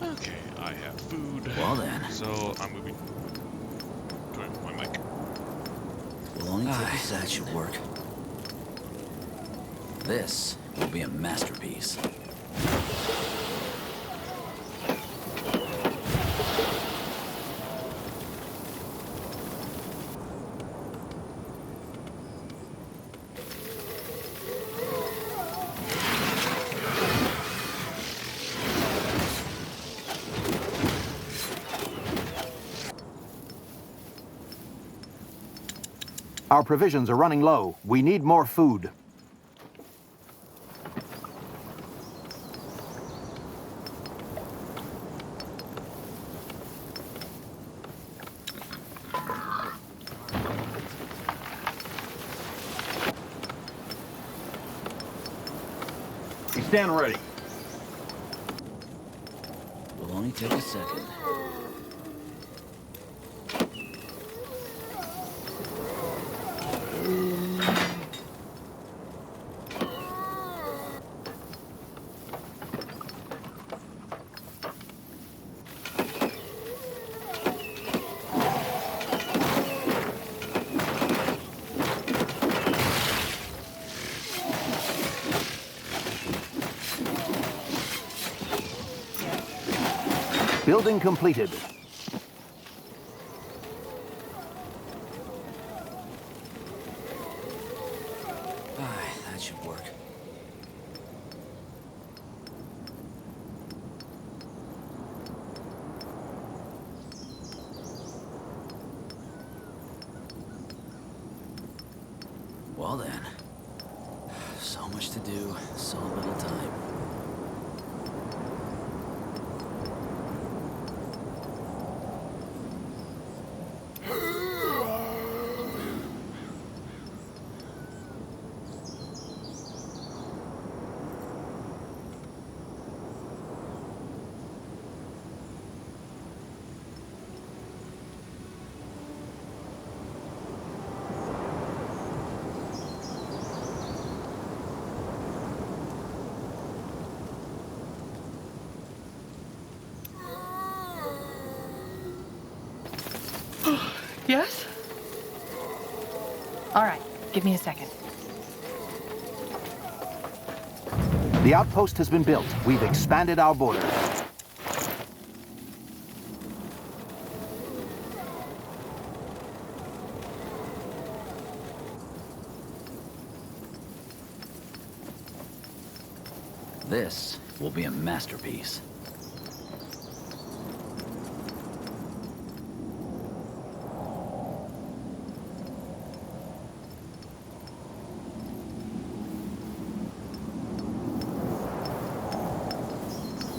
Okay, I have food. Well then. So I'm moving. Turn my mic. We'll only take a second. That should work. This will be a masterpiece. Our provisions are running low. We need more food. Stand ready. Will only take a second. Building completed. That should work. Well then. So much to do, so little time. Yes? All right, give me a second. The outpost has been built. We've expanded our borders. This will be a masterpiece.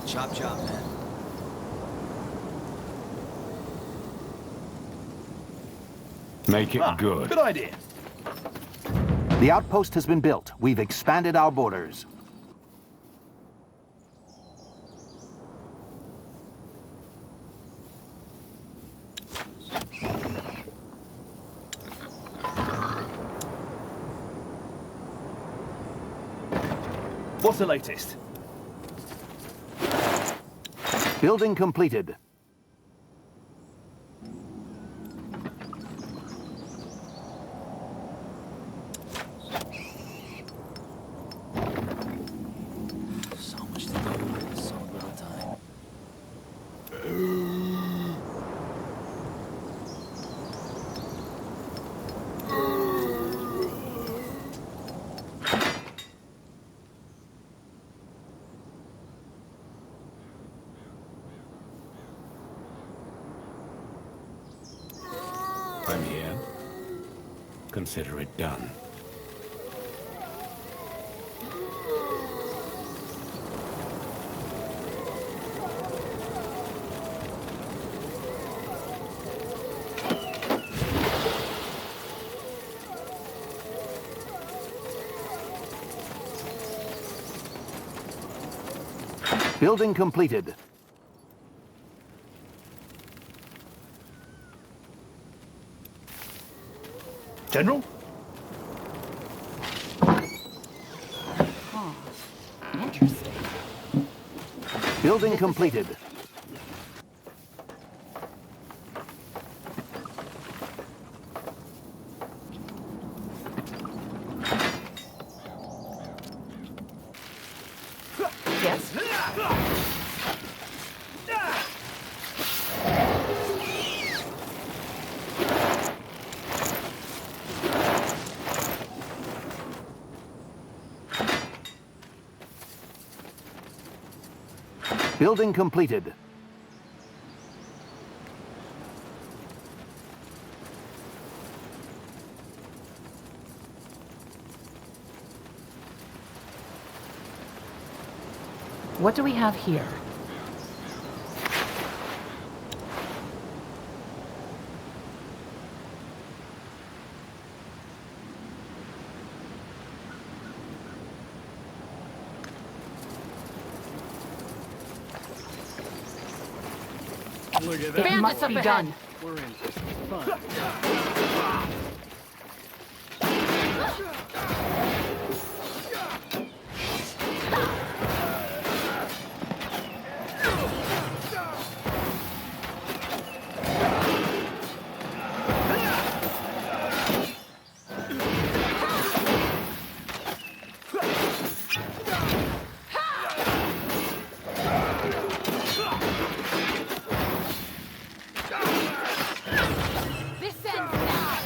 Chop chop, man. Make it good. Good idea. The outpost has been built. We've expanded our borders. What's the latest? Building completed. So much to do, so little time. I'm here. Consider it done. Building completed. General? Oh, interesting. Building completed. Yes? Building completed. What do we have here? It must be done. We're in for some fun. This ends now!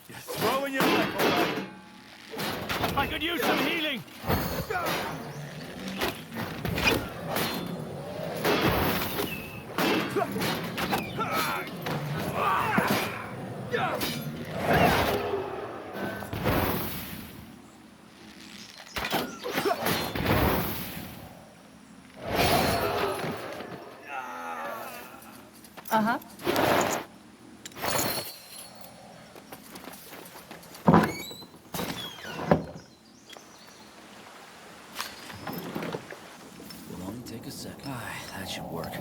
You're throwing your life away. I could use some healing. Uh-huh. It'll only take a second. That should work.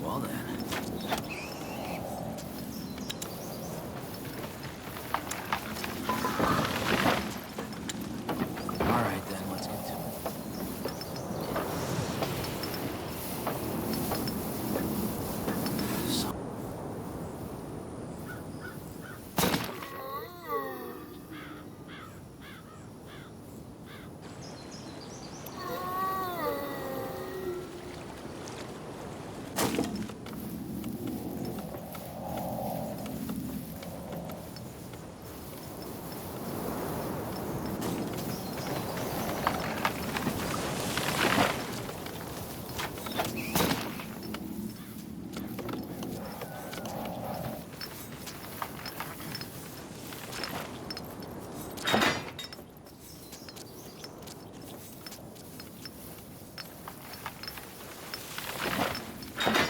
Well then. Alright then, let's get to it.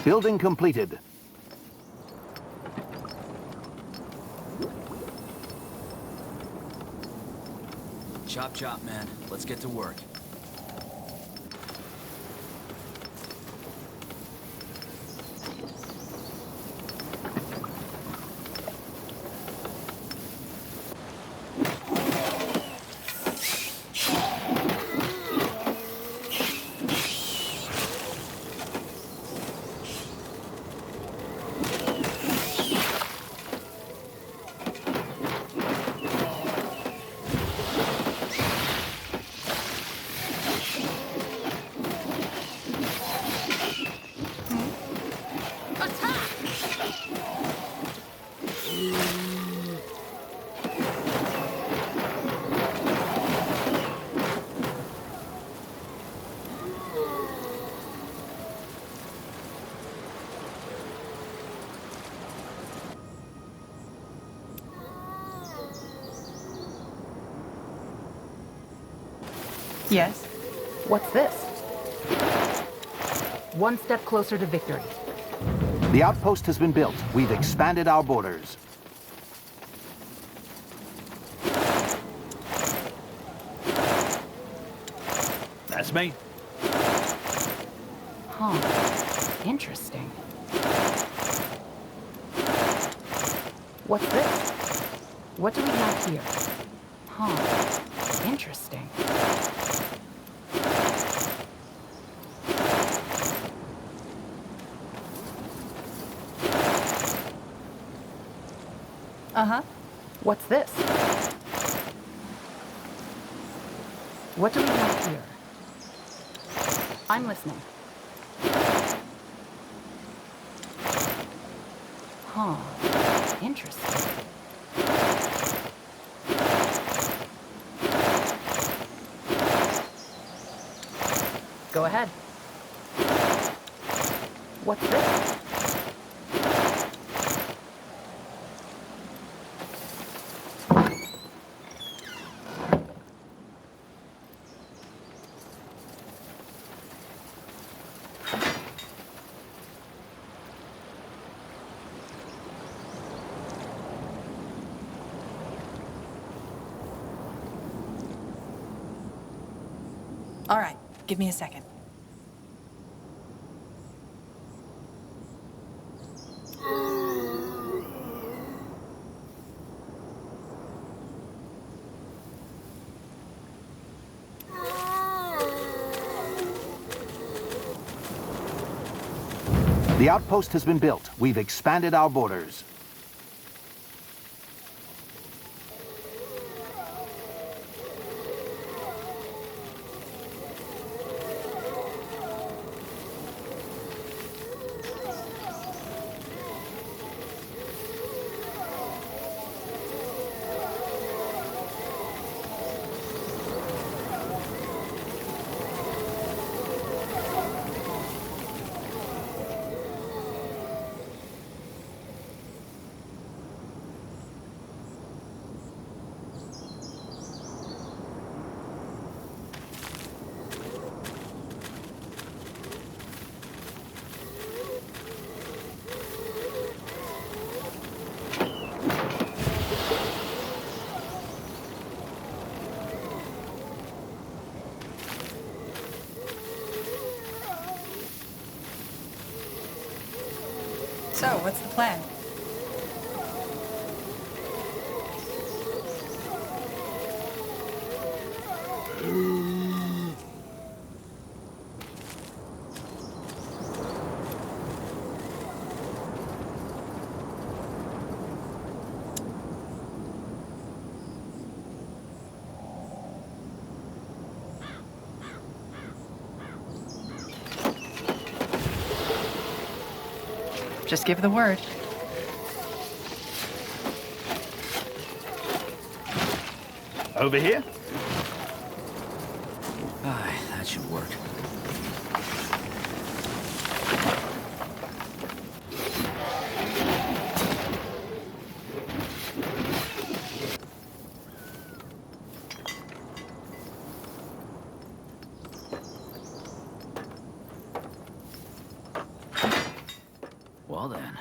Building completed. Chop chop, man. Let's get to work. Yes? What's this? One step closer to victory. The outpost has been built. We've expanded our borders. That's me. Huh. Interesting. What's this? What do we have here? Huh. Interesting. Uh-huh. What's this? What do we have here? I'm listening. Huh. Interesting. Go ahead. What's this? All right, give me a second. The outpost has been built. We've expanded our borders. So, what's the plan? Just give the word. Over here? Aye, that should work. Well then.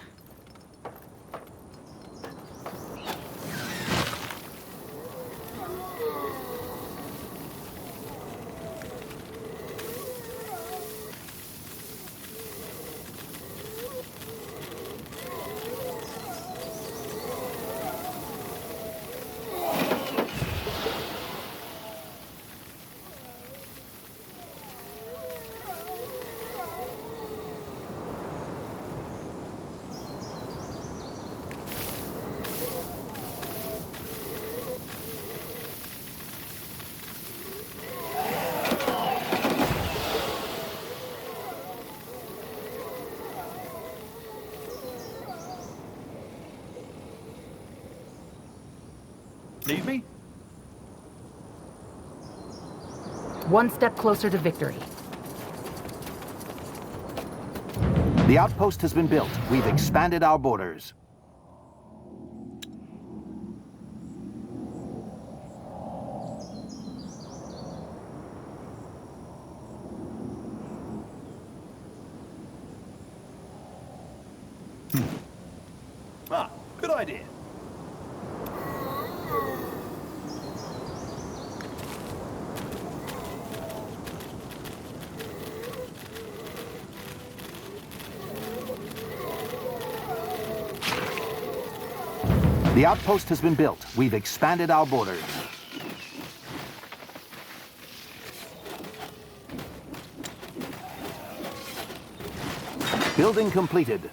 Need me? One step closer to victory. The outpost has been built. We've expanded our borders. Ah, good idea. The outpost has been built. We've expanded our borders. Building completed.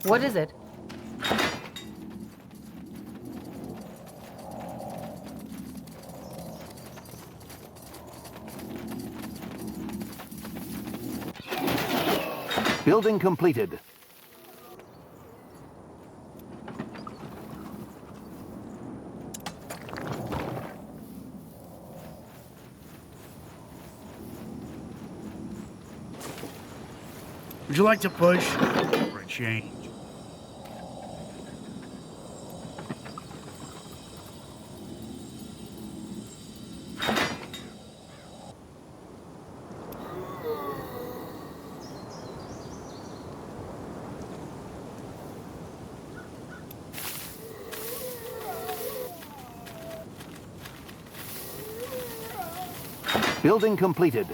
What is it? Building completed. Would you like to push? For a change. Building completed.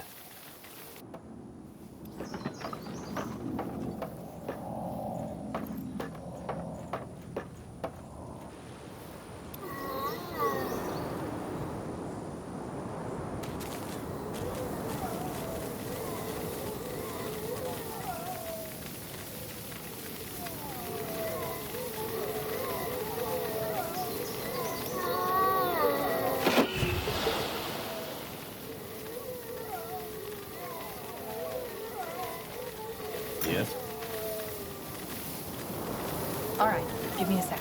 Yes? All right, give me a second.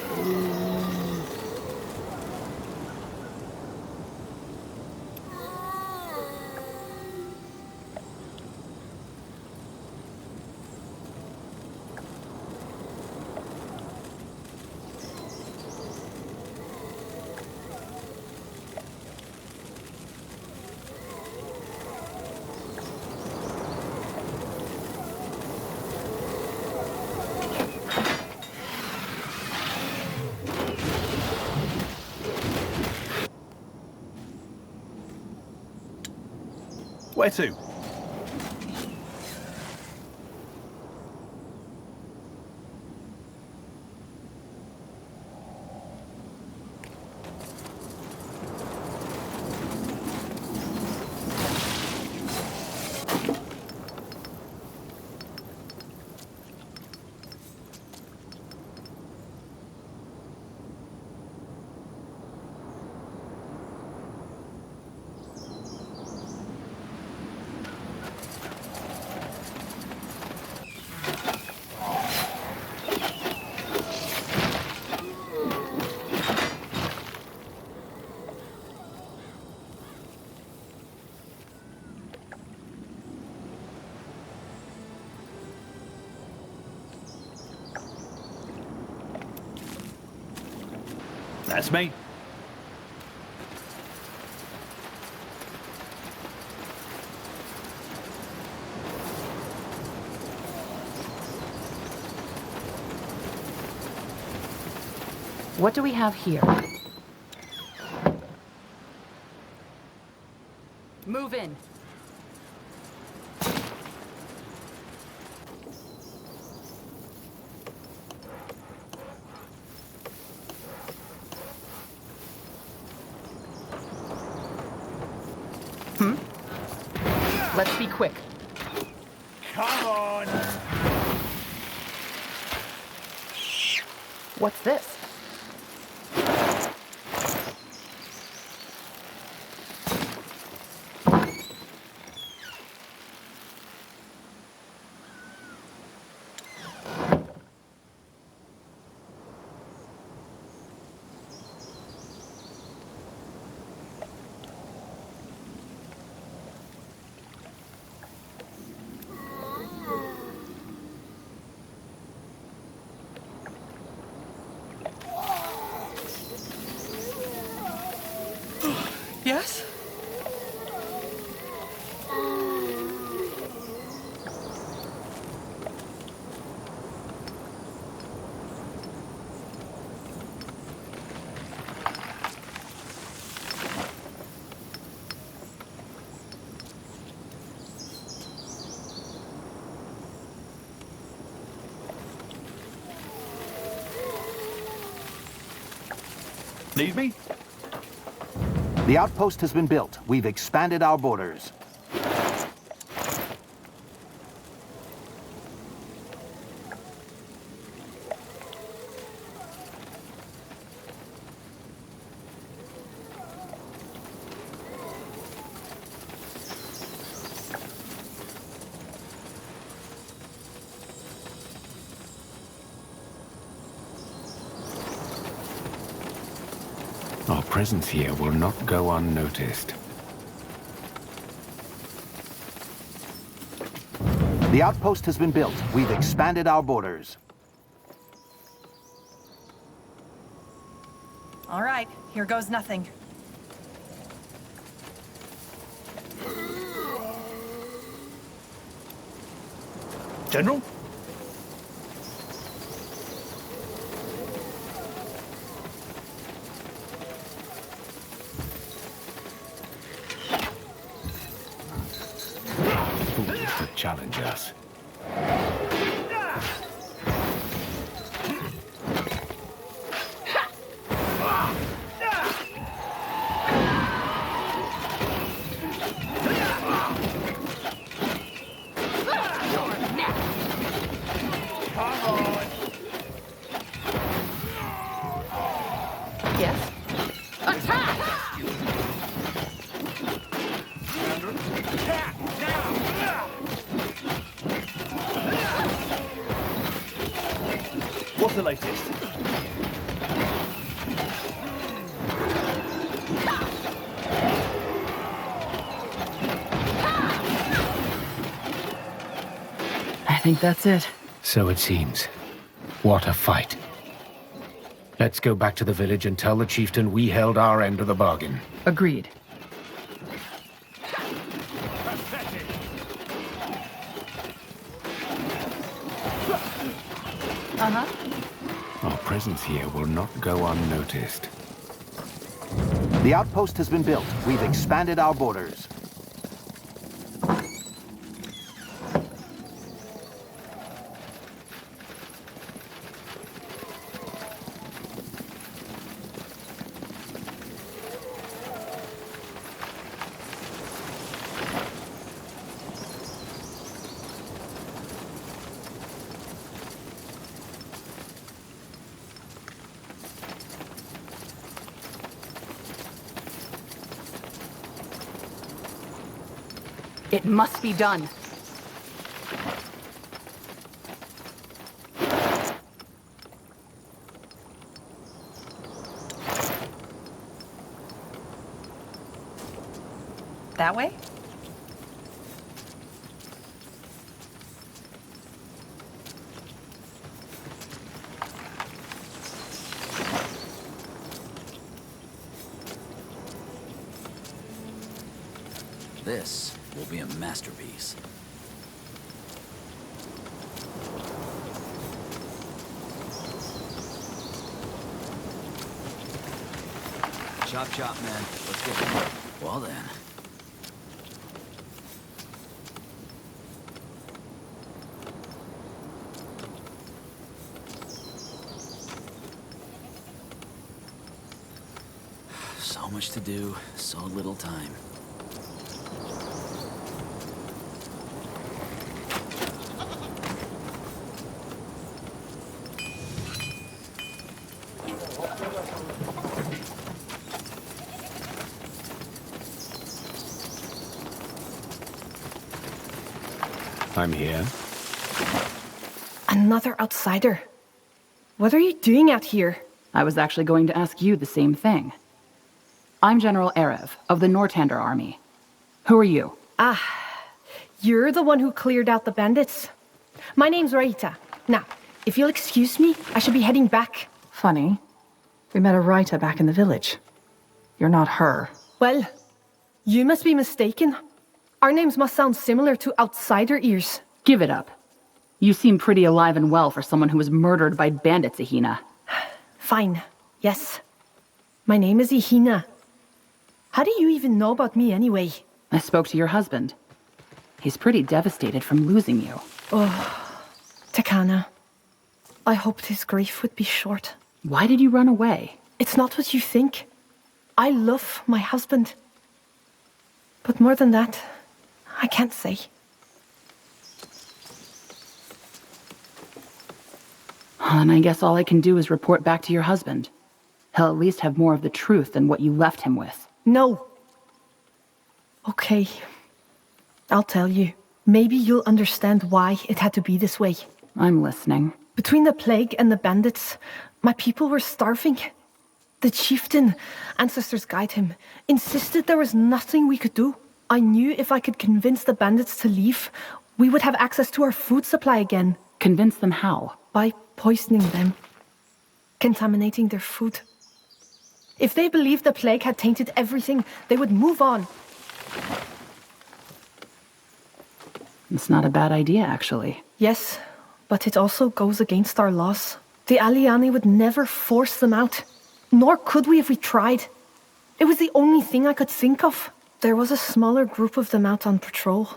Where to? That's me. What do we have here? Move in. Let's be quick. Come on! What's this? Yes? Need me? The outpost has been built. We've expanded our borders. Our presence here will not go unnoticed. The outpost has been built. We've expanded our borders. All right, here goes nothing. General? Fools to challenge us. Yes? Attack! What's the latest? I think that's it. So it seems. What a fight. Let's go back to the village and tell the chieftain we held our end of the bargain. Agreed. Uh-huh. Our presence here will not go unnoticed. The outpost has been built. We've expanded our borders. It must be done. That way? This will be a masterpiece. Chop chop, man. Let's get to work. Well then. So much to do, so little time. I'm here. Another outsider. What are you doing out here? I was actually going to ask you the same thing. I'm General Erev of the Nortander Army. Who are you? Ah, you're the one who cleared out the bandits. My name's Raita. Now, if you'll excuse me, I should be heading back. Funny. We met a Raita back in the village. You're not her. Well, you must be mistaken. Our names must sound similar to outsider ears. Give it up. You seem pretty alive and well for someone who was murdered by bandits, Ihina. Fine. Yes. My name is Ihina. How do you even know about me anyway? I spoke to your husband. He's pretty devastated from losing you. Oh, Takana. I hoped his grief would be short. Why did you run away? It's not what you think. I love my husband. But more than that, I can't say. And I guess all I can do is report back to your husband. He'll at least have more of the truth than what you left him with. No. Okay. I'll tell you. Maybe you'll understand why it had to be this way. I'm listening. Between the plague and the bandits, my people were starving. The chieftain, ancestors guide him, insisted there was nothing we could do. I knew if I could convince the bandits to leave, we would have access to our food supply again. Convince them how? By poisoning them. Contaminating their food. If they believed the plague had tainted everything, they would move on. It's not a bad idea, actually. Yes, but it also goes against our laws. The Aliani would never force them out. Nor could we if we tried. It was the only thing I could think of. There was a smaller group of them out on patrol.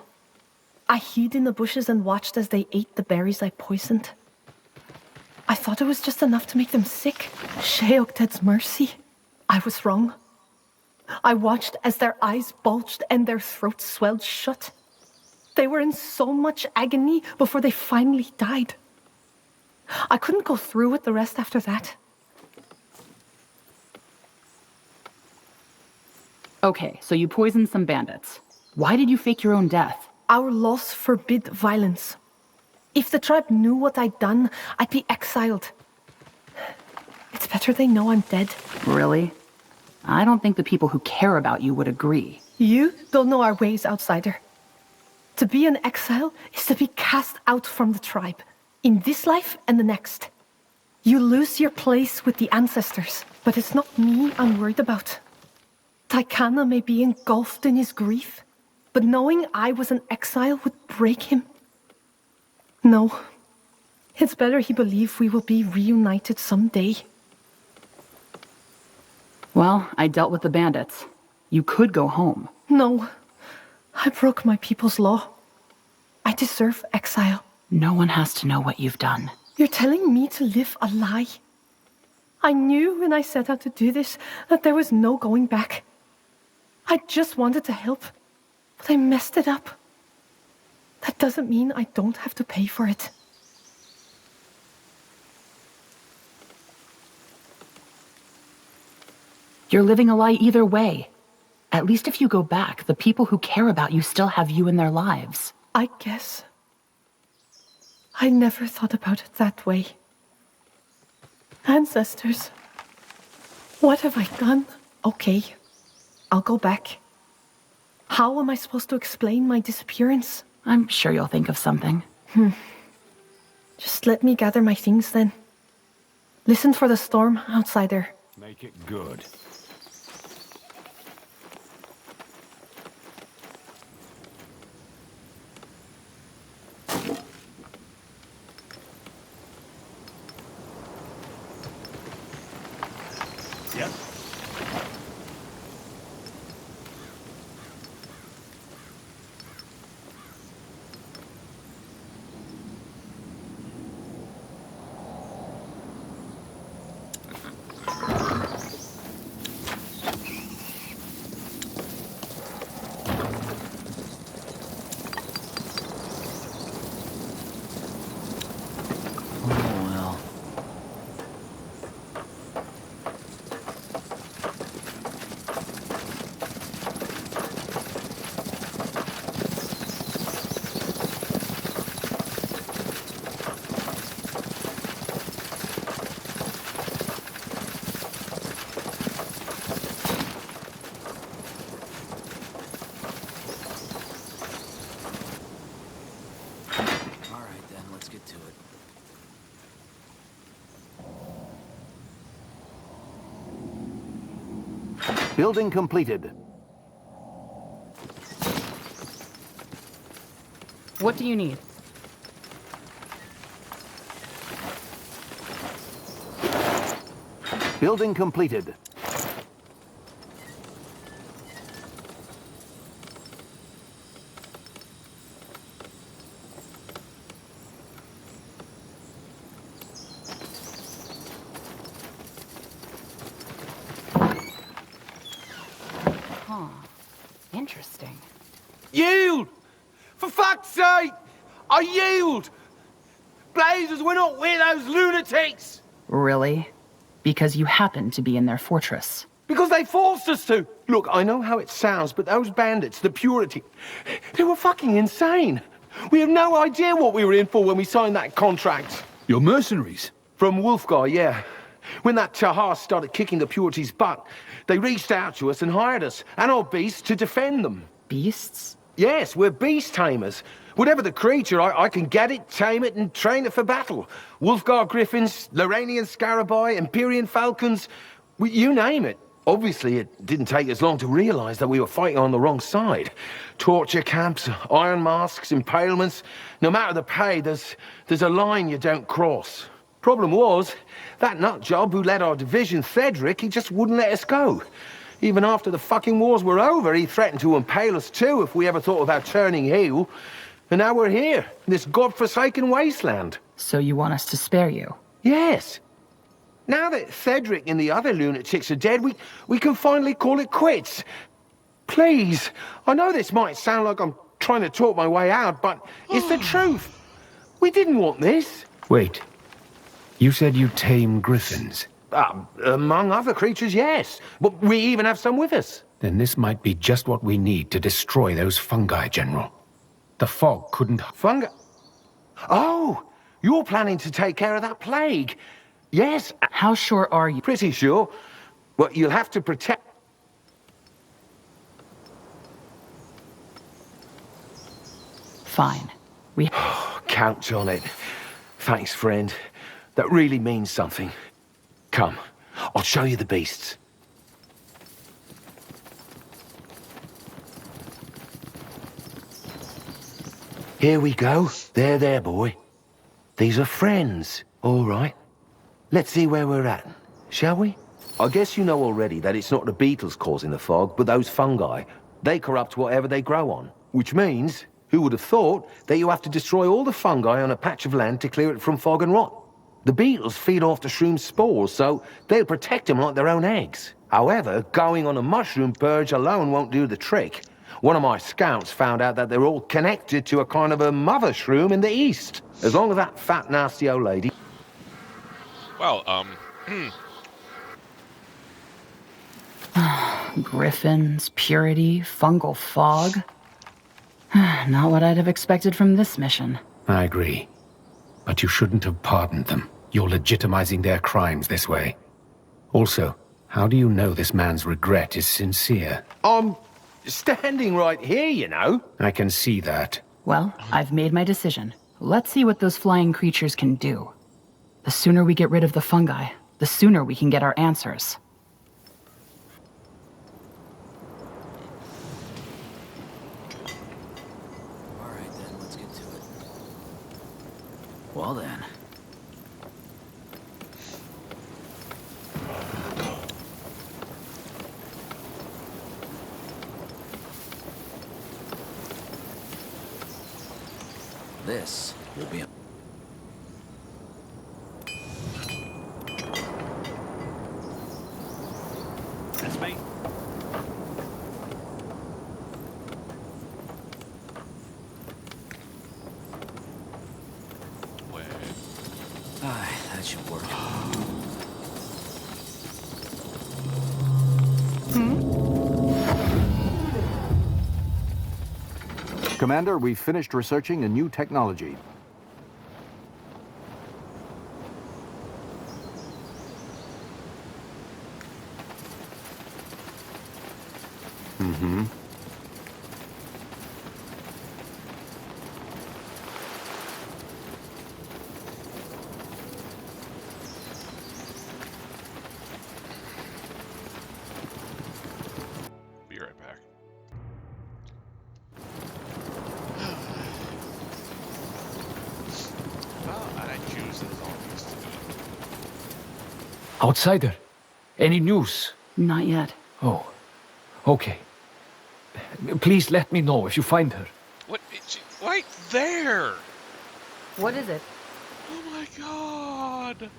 I hid in the bushes and watched as they ate the berries I poisoned. I thought it was just enough to make them sick. Sheokted's mercy. I was wrong. I watched as their eyes bulged and their throats swelled shut. They were in so much agony before they finally died. I couldn't go through with the rest after that. Okay, so you poisoned some bandits. Why did you fake your own death? Our laws forbid violence. If the tribe knew what I'd done, I'd be exiled. It's better they know I'm dead. Really? I don't think the people who care about you would agree. You don't know our ways, outsider. To be an exile is to be cast out from the tribe, in this life and the next. You lose your place with the ancestors, but it's not me I'm worried about. Taikana may be engulfed in his grief, but knowing I was an exile would break him. No, it's better he believe we will be reunited someday. Well, I dealt with the bandits. You could go home. No, I broke my people's law. I deserve exile. No one has to know what you've done. You're telling me to live a lie. I knew when I set out to do this that there was no going back. I just wanted to help, but I messed it up. That doesn't mean I don't have to pay for it. You're living a lie either way. At least if you go back, the people who care about you still have you in their lives. I guess. I never thought about it that way. Ancestors. What have I done? Okay, I'll go back. How am I supposed to explain my disappearance? I'm sure you'll think of something. Just let me gather my things then. Listen for the storm, outsider. Make it good. Yep. Building completed. What do you need? Building completed. Huh. Interesting. Yield! For fuck's sake! I yield! Blazers, we're not weirdos lunatics! Really? Because you happen to be in their fortress. Because they forced us to! Look, I know how it sounds, but those bandits, the Purity, they were fucking insane! We have no idea what we were in for when we signed that contract. You're mercenaries? From Wolfgar, yeah. When that Tahar started kicking the Purity's butt, they reached out to us and hired us, and our beasts, to defend them. Beasts? Yes, we're beast tamers. Whatever the creature, I can get it, tame it, and train it for battle. Wolfgar griffins, Loranian scarabai, Empyrean falcons, you name it. Obviously, it didn't take us long to realize that we were fighting on the wrong side. Torture camps, iron masks, impalements. No matter the pay, there's a line you don't cross. Problem was, that nutjob who led our division, Cedric, he just wouldn't let us go. Even after the fucking wars were over, he threatened to impale us too if we ever thought about turning heel. And now we're here, in this godforsaken wasteland. So you want us to spare you? Yes. Now that Cedric and the other lunatics are dead, we can finally call it quits. Please, I know this might sound like I'm trying to talk my way out, but it's the truth. We didn't want this. Wait. You said you tame griffins? Among other creatures, yes. But we even have some with us. Then this might be just what we need to destroy those fungi, General. The fog couldn't... Fungi? Oh, you're planning to take care of that plague. Yes. How sure are you? Pretty sure. Well, you'll have to protect... Fine. We... Count on it. Thanks, friend. That really means something. Come, I'll show you the beasts. Here we go. There, boy. These are friends, all right. Let's see where we're at, shall we? I guess you know already that it's not the beetles causing the fog, but those fungi. They corrupt whatever they grow on. Which means, who would have thought, that you have to destroy all the fungi on a patch of land to clear it from fog and rot. The beetles feed off the shroom's spores, so they'll protect them like their own eggs. However, going on a mushroom purge alone won't do the trick. One of my scouts found out that they're all connected to a kind of a mother shroom in the east. As long as that fat, nasty old lady... Well, Griffins, purity, fungal fog. Not what I'd have expected from this mission. I agree. But you shouldn't have pardoned them. You're legitimizing their crimes this way. Also, how do you know this man's regret is sincere? I'm standing right here, you know. I can see that. Well, I've made my decision. Let's see what those flying creatures can do. The sooner we get rid of the fungi, the sooner we can get our answers. Alright then, let's get to it. Well then. This will be... That's me. That should work. Commander, we've finished researching a new technology. Mm-hmm. Be right back. Outsider, any news? Not yet. Oh, okay. Please let me know if you find her. What? It's right there! What is it? Oh my god!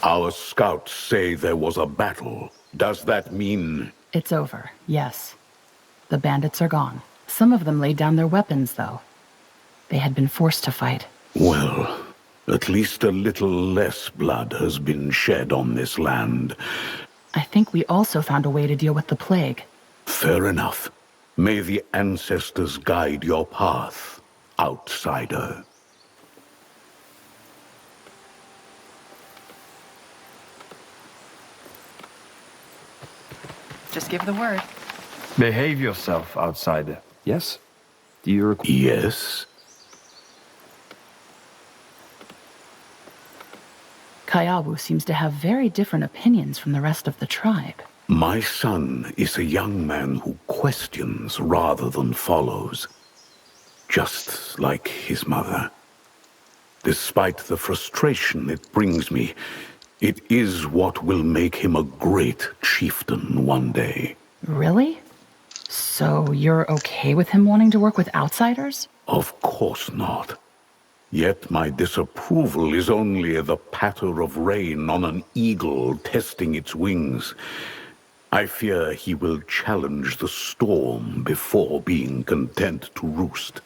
Our scouts say there was a battle. Does that mean... It's over, yes. The bandits are gone. Some of them laid down their weapons, though. They had been forced to fight. Well, at least a little less blood has been shed on this land. I think we also found a way to deal with the plague. Fair enough. May the ancestors guide your path, outsider. Just give the word. Behave yourself, outsider. Yes? Do you Yes? Kayabu seems to have very different opinions from the rest of the tribe. My son is a young man who questions rather than follows. Just like his mother. Despite the frustration it brings me, it is what will make him a great chieftain one day. Really? So you're okay with him wanting to work with outsiders? Of course not. Yet my disapproval is only the patter of rain on an eagle testing its wings. I fear he will challenge the storm before being content to roost.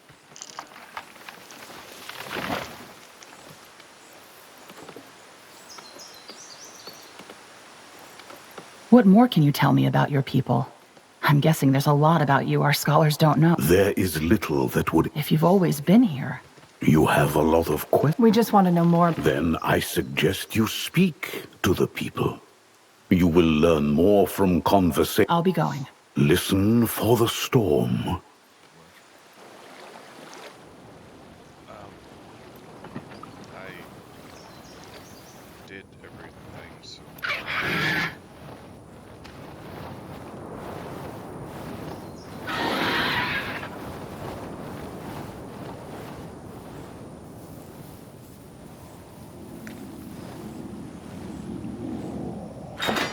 What more can you tell me about your people? I'm guessing there's a lot about you our scholars don't know. There is little that would... If you've always been here. You have a lot of questions. We just want to know more. Then I suggest you speak to the people. You will learn more from conversation. I'll be going. Listen for the storm. I did everything, so...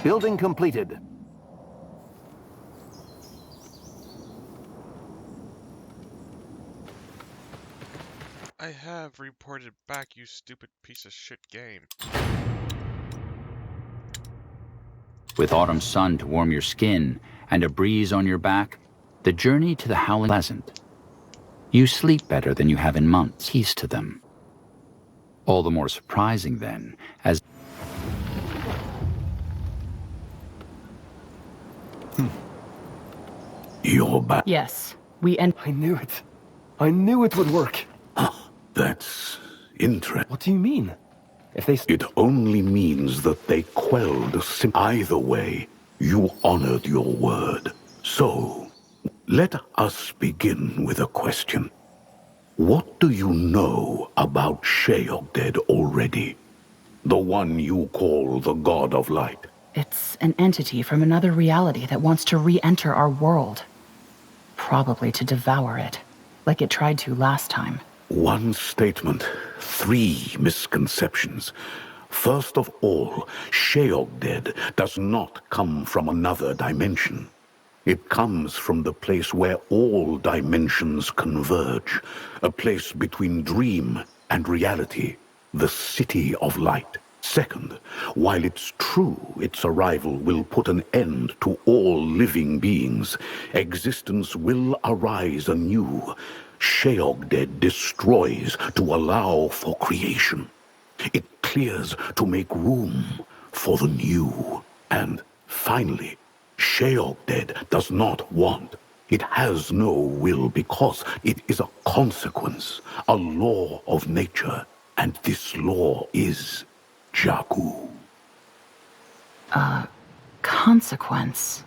Building completed. I have reported back, you stupid piece of shit game. With autumn sun to warm your skin and a breeze on your back, the journey to the Howling pleasant. You sleep better than you have in months. Keys to them. All the more surprising then, as You're back. Yes, I knew it. I knew it would work. That's interesting. What do you mean? If they... It only means that they quelled either way, you honored your word. So, let us begin with a question. What do you know about Sheogdead already? The one you call the God of Light. It's an entity from another reality that wants to re-enter our world. Probably to devour it, like it tried to last time. One statement, three misconceptions. First of all, Sheogdead does not come from another dimension. It comes from the place where all dimensions converge, a place between dream and reality, the City of Light. Second, while it's true its arrival will put an end to all living beings, existence will arise anew. Sheogdead destroys to allow for creation. It clears to make room for the new. And finally, Sheogdead does not want. It has no will because it is a consequence, a law of nature. And this law is Jakku. Consequence.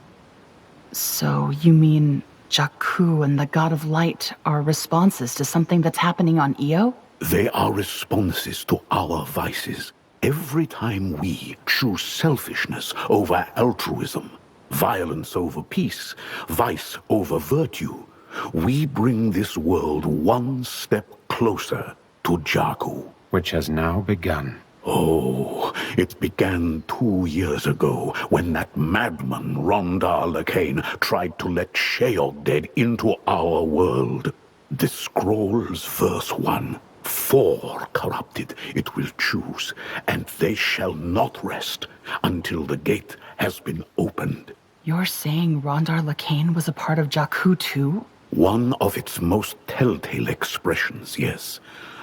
So you mean Jakku and the God of Light are responses to something that's happening on Io? They are responses to our vices. Every time we choose selfishness over altruism, violence over peace, vice over virtue, we bring this world one step closer to Jakku. Which has now begun. Oh, it began 2 years ago when that madman Rondar Lacane tried to let Sheogdead into our world. The scrolls, verse 1. 4 corrupted it will choose, and they shall not rest until the gate has been opened. You're saying Rondar Lacane was a part of Jakku too? One of its most telltale expressions, yes.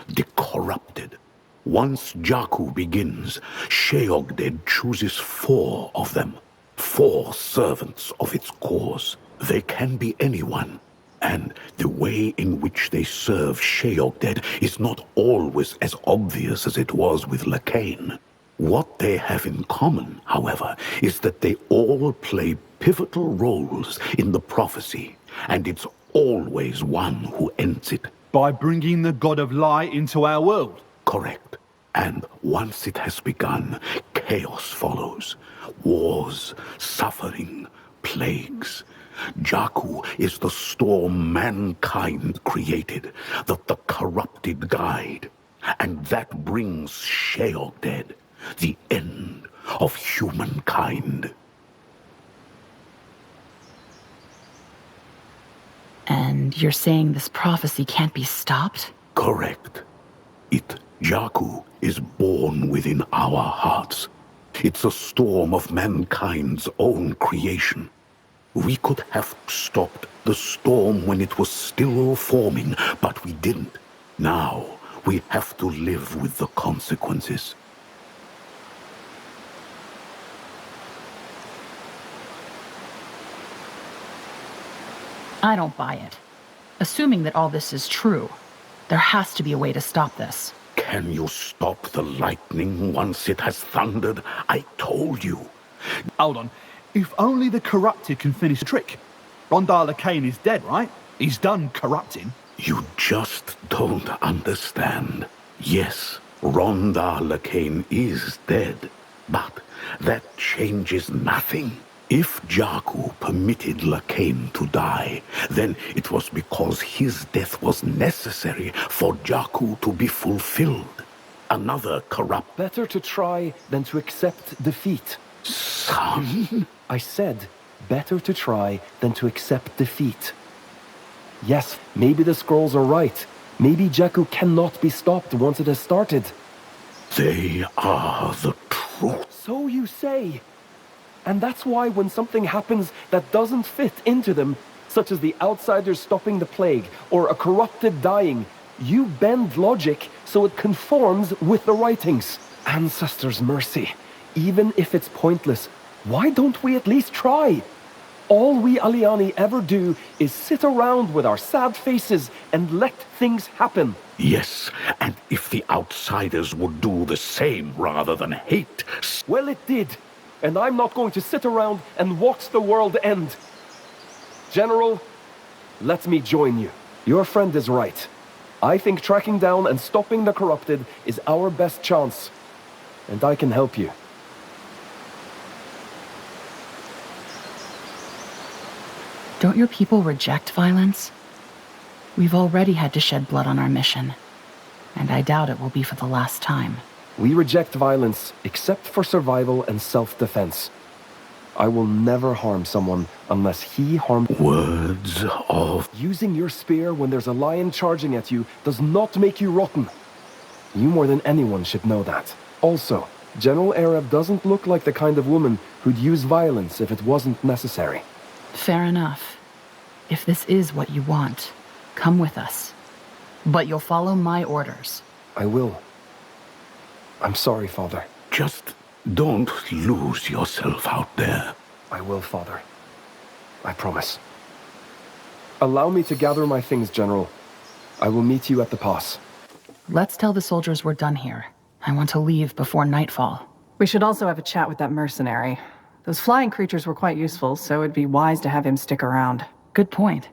The corrupted. Once Jakku begins, Sheogdead chooses 4 of them. 4 servants of its cause. They can be anyone. And the way in which they serve Sheogdead is not always as obvious as it was with Lacane. What they have in common, however, is that they all play pivotal roles in the prophecy, and it's always one who ends it. By bringing the God of Light into our world? Correct. And once it has begun, chaos follows. Wars, suffering, plagues. Jakku is the storm mankind created, that the corrupted guide. And that brings Sheogdead, the end of humankind. And you're saying this prophecy can't be stopped? Correct. Jakku is born within our hearts. It's a storm of mankind's own creation. We could have stopped the storm when it was still forming, but we didn't. Now, we have to live with the consequences. I don't buy it. Assuming that all this is true, there has to be a way to stop this. Can you stop the lightning once it has thundered? I told you. Hold on. If only the corrupted can finish the trick. Rondar Lacane is dead, right? He's done corrupting. You just don't understand. Yes, Rondar Lacane is dead, but that changes nothing. If Jakku permitted Lacane to die, then it was because his death was necessary for Jakku to be fulfilled. Another corrupt... Better to try than to accept defeat. Son? I said, better to try than to accept defeat. Yes, maybe the scrolls are right. Maybe Jakku cannot be stopped once it has started. They are the truth. So you say. And that's why when something happens that doesn't fit into them, such as the outsiders stopping the plague or a corrupted dying, you bend logic so it conforms with the writings. Ancestors' mercy. Even if it's pointless, why don't we at least try? All we Aliani ever do is sit around with our sad faces and let things happen. Yes, and if the outsiders would do the same rather than hate... Well, it did. And I'm not going to sit around and watch the world end. General, let me join you. Your friend is right. I think tracking down and stopping the corrupted is our best chance. And I can help you. Don't your people reject violence? We've already had to shed blood on our mission, and I doubt it will be for the last time. We reject violence, except for survival and self-defense. I will never harm someone unless he harms... Words of... Using your spear when there's a lion charging at you does not make you rotten. You more than anyone should know that. Also, General Arab doesn't look like the kind of woman who'd use violence if it wasn't necessary. Fair enough. If this is what you want, come with us. But you'll follow my orders. I will. I'm sorry, Father. Just don't lose yourself out there. I will, Father. I promise. Allow me to gather my things, General. I will meet you at the pass. Let's tell the soldiers we're done here. I want to leave before nightfall. We should also have a chat with that mercenary. Those flying creatures were quite useful, so it'd be wise to have him stick around. Good point.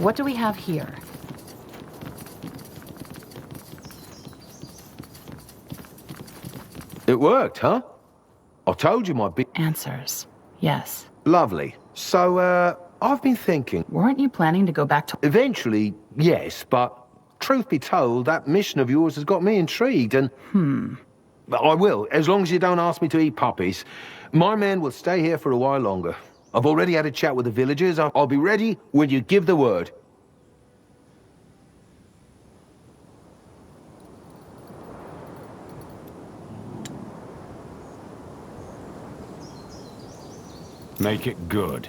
What do we have here? It worked, huh? I told you my big... Answers. Yes. Lovely. So, I've been thinking... Weren't you planning to go back to... Eventually, yes, but truth be told, that mission of yours has got me intrigued, and... I will, as long as you don't ask me to eat puppies. My men will stay here for a while longer. I've already had a chat with the villagers. I'll be ready when you give the word. Make it good.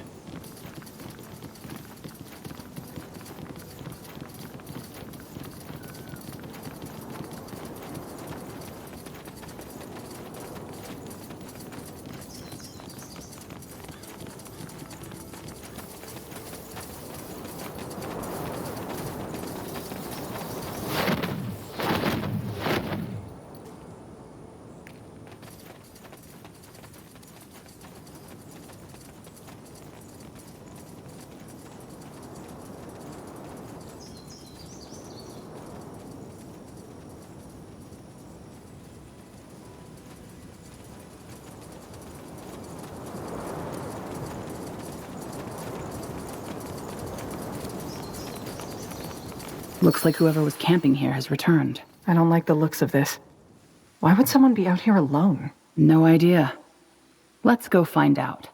Looks like whoever was camping here has returned. I don't like the looks of this. Why would someone be out here alone? No idea. Let's go find out.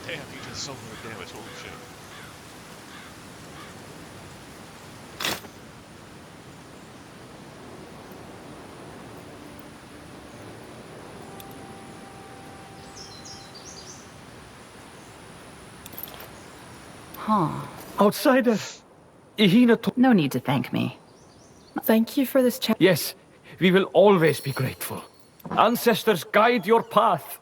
Damn, you did so much damage, holy shit. Huh. Outsider! Ihina No need to thank me. Thank you for this chat. Yes, we will always be grateful. Ancestors, guide your path.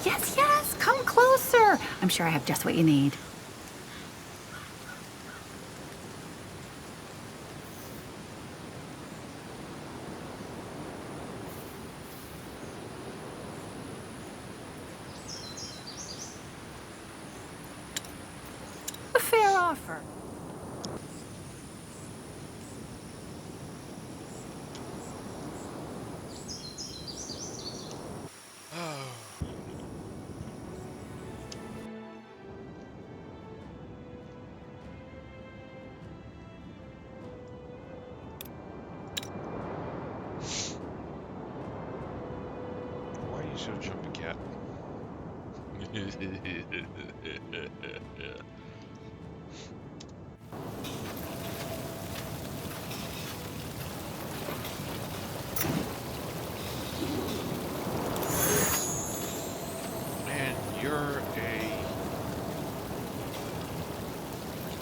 Yes, yes, come closer. I'm sure I have just what you need. A fair offer. Why are you so jumpy, cat?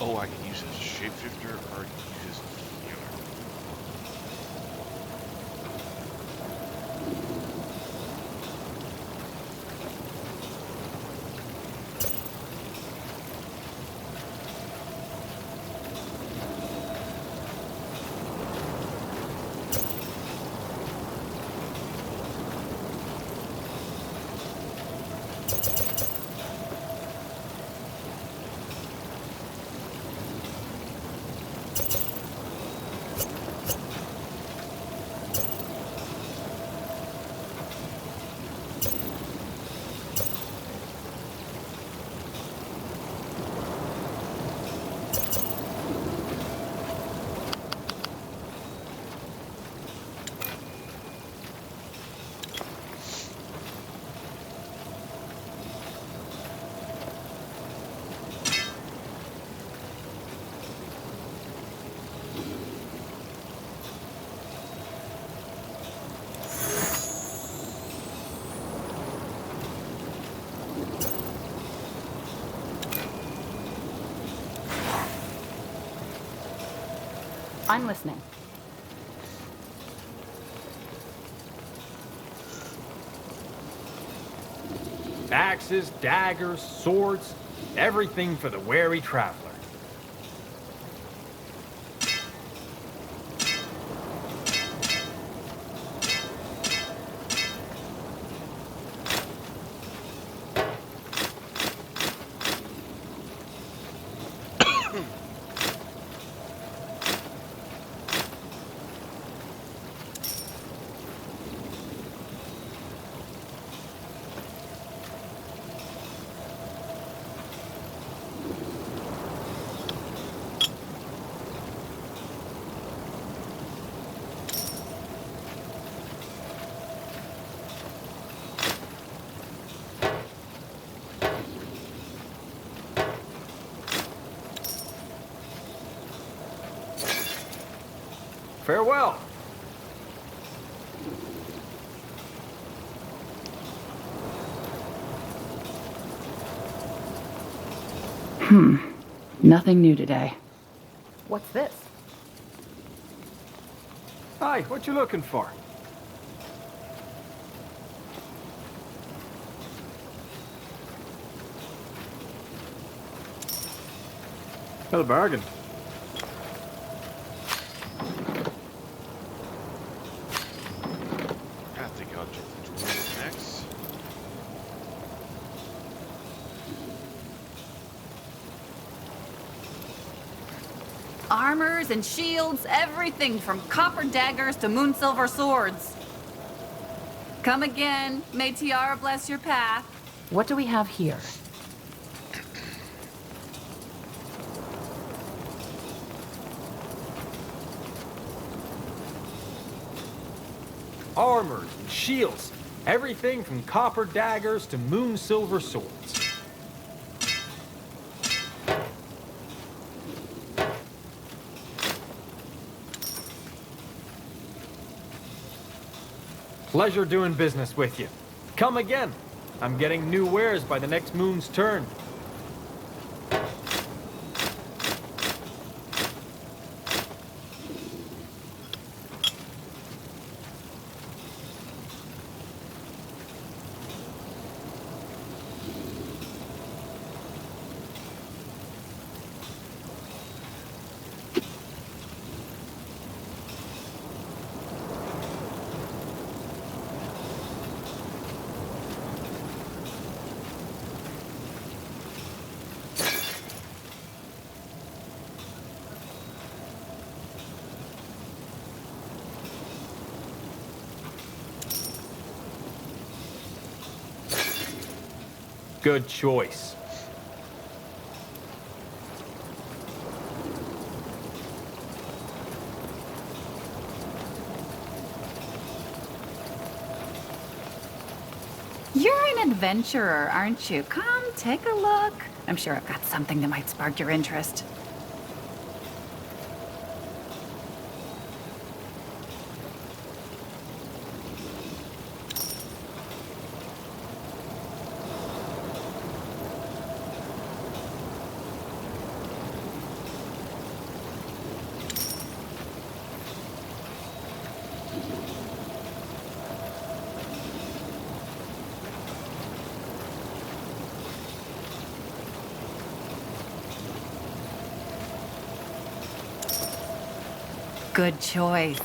Oh, I can use it as a shapeshifter or I can use it as a healer. I'm listening. Axes, daggers, swords, everything for the wary traveler. Farewell. Nothing new today. What's this? Hi, what you looking for? Well, bargain. I think I'll jump the dwarves next. Armors and shields, everything from copper daggers to moonsilver swords. Come again, may Tiara bless your path. What do we have here? Armors and shields, everything from copper daggers to moonsilver swords. Pleasure doing business with you. Come again. I'm getting new wares by the next moon's turn. Good choice. You're an adventurer, aren't you? Come, take a look. I'm sure I've got something that might spark your interest. Good choice.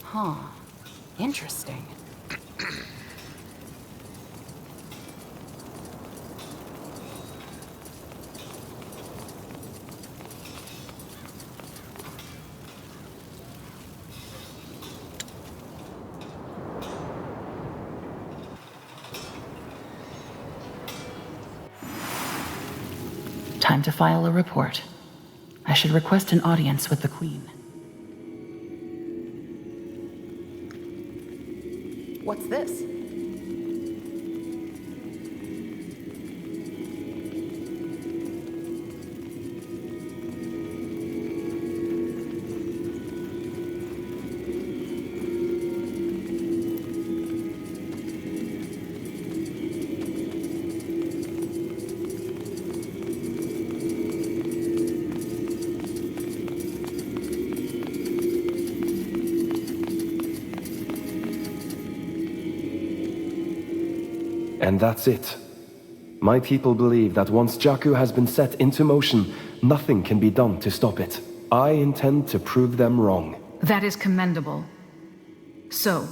Huh. Interesting. Time to file a report. I should request an audience with the Queen. What's this? And that's it. My people believe that once Jakku has been set into motion, nothing can be done to stop it. I intend to prove them wrong. That is commendable. So,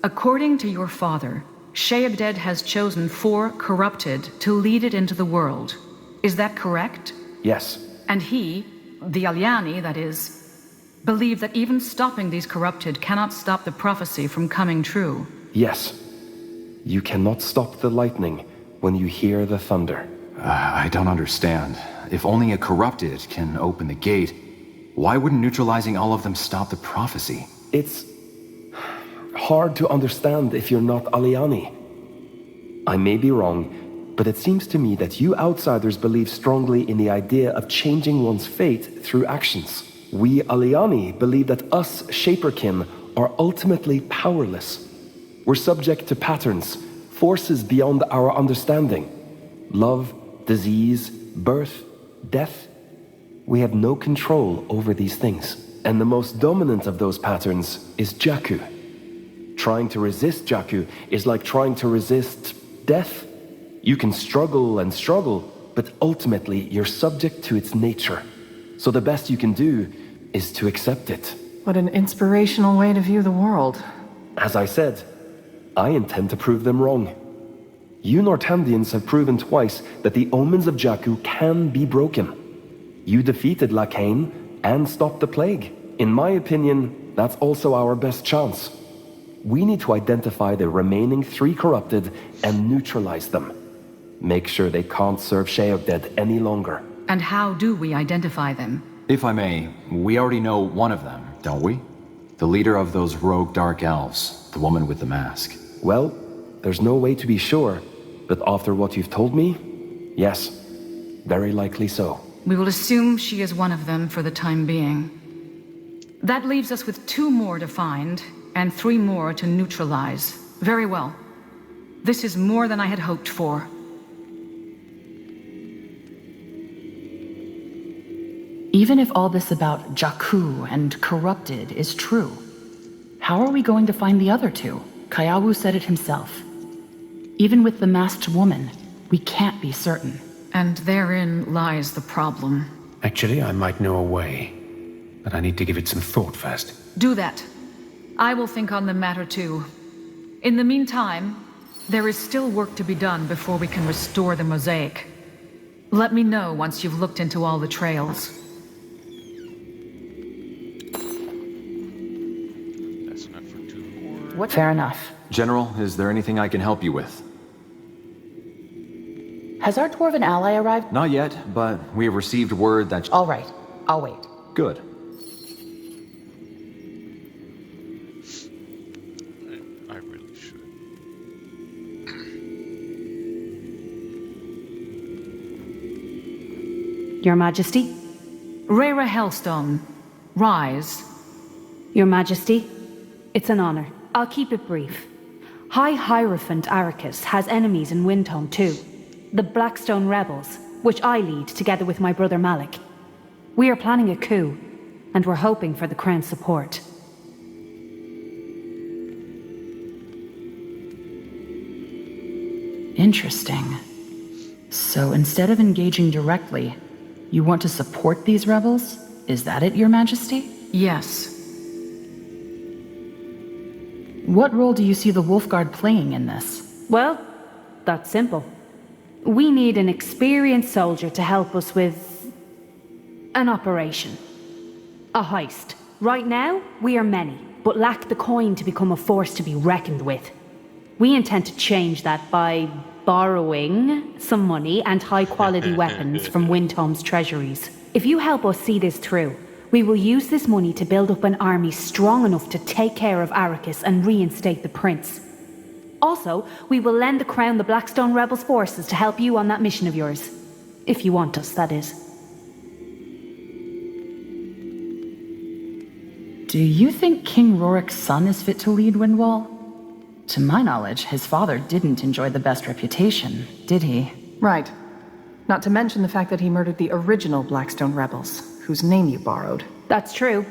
according to your father, Sheabded has chosen 4 corrupted to lead it into the world. Is that correct? Yes. And he, the Aliani, that is, believe that even stopping these corrupted cannot stop the prophecy from coming true. Yes. You cannot stop the lightning when you hear the thunder. I don't understand. If only a corrupted can open the gate, why wouldn't neutralizing all of them stop the prophecy? It's hard to understand if you're not Aliani. I may be wrong, but it seems to me that you outsiders believe strongly in the idea of changing one's fate through actions. We Aliani believe that us Shaperkin are ultimately powerless. We're subject to patterns, forces beyond our understanding. Love, disease, birth, death. We have no control over these things. And the most dominant of those patterns is Jakku. Trying to resist Jakku is like trying to resist death. You can struggle and struggle, but ultimately you're subject to its nature. So the best you can do is to accept it. What an inspirational way to view the world. As I said, I intend to prove them wrong. You Northandians have proven twice that the omens of Jakku can be broken. You defeated Lacane and stopped the plague. In my opinion, that's also our best chance. We need to identify the remaining 3 corrupted and neutralize them. Make sure they can't serve Sheabded any longer. And how do we identify them? If I may, we already know one of them, don't we? The leader of those rogue dark elves, the woman with the mask. Well, there's no way to be sure, but after what you've told me, yes, very likely so. We will assume she is one of them for the time being. That leaves us with 2 more to find, and 3 more to neutralize. Very well. This is more than I had hoped for. Even if all this about Jakku and corrupted is true, how are we going to find the other 2? Kayawu said it himself. Even with the masked woman, we can't be certain. And therein lies the problem. Actually, I might know a way, but I need to give it some thought first. Do that. I will think on the matter too. In the meantime, there is still work to be done before we can restore the mosaic. Let me know once you've looked into all the trails. That's enough for 2 more. What? Fair enough. General, is there anything I can help you with? Has our dwarven ally arrived? Not yet, but we have received word that... All right. I'll wait. Good. I really should. Your Majesty? Rhaera Hellstone, rise. Your Majesty, it's an honor. I'll keep it brief. High Hierophant Arrakis has enemies in Windhome too. The Blackstone Rebels, which I lead together with my brother Malik. We are planning a coup, and we're hoping for the Crown's support. Interesting. So instead of engaging directly, you want to support these rebels? Is that it, Your Majesty? Yes. What role do you see the Wolfguard playing in this? Well, that's simple. We need an experienced soldier to help us with an operation. A heist. Right now, we are many, but lack the coin to become a force to be reckoned with. We intend to change that by borrowing some money and high-quality weapons from Windhome's treasuries. If you help us see this through, we will use this money to build up an army strong enough to take care of Arrakis and reinstate the prince. Also, we will lend the crown the Blackstone Rebels' forces to help you on that mission of yours. If you want us, that is. Do you think King Rorik's son is fit to lead Windwall? To my knowledge, his father didn't enjoy the best reputation, did he? Right. Not to mention the fact that he murdered the original Blackstone rebels, whose name you borrowed. That's true,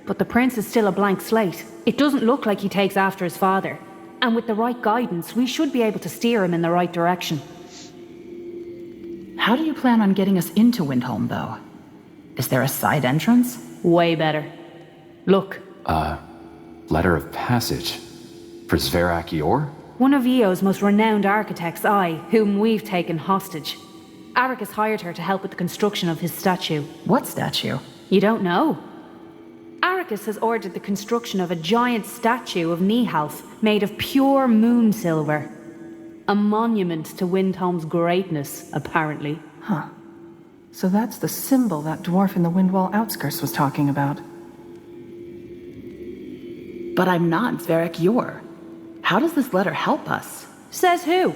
but the prince is still a blank slate. It doesn't look like he takes after his father. And with the right guidance, we should be able to steer him in the right direction. How do you plan on getting us into Windhome, though? Is there a side entrance? Way better. Look. Letter of passage. For Zverak Yor? One of Eo's most renowned architects, whom we've taken hostage. Arrakis hired her to help with the construction of his statue. What statue? You don't know? Arrakis has ordered the construction of a giant statue of Nihalf made of pure moon silver. A monument to Windhome's greatness, apparently. Huh. So that's the symbol that dwarf in the Windwall outskirts was talking about. But I'm not Zverak Yor. How does this letter help us? Says who?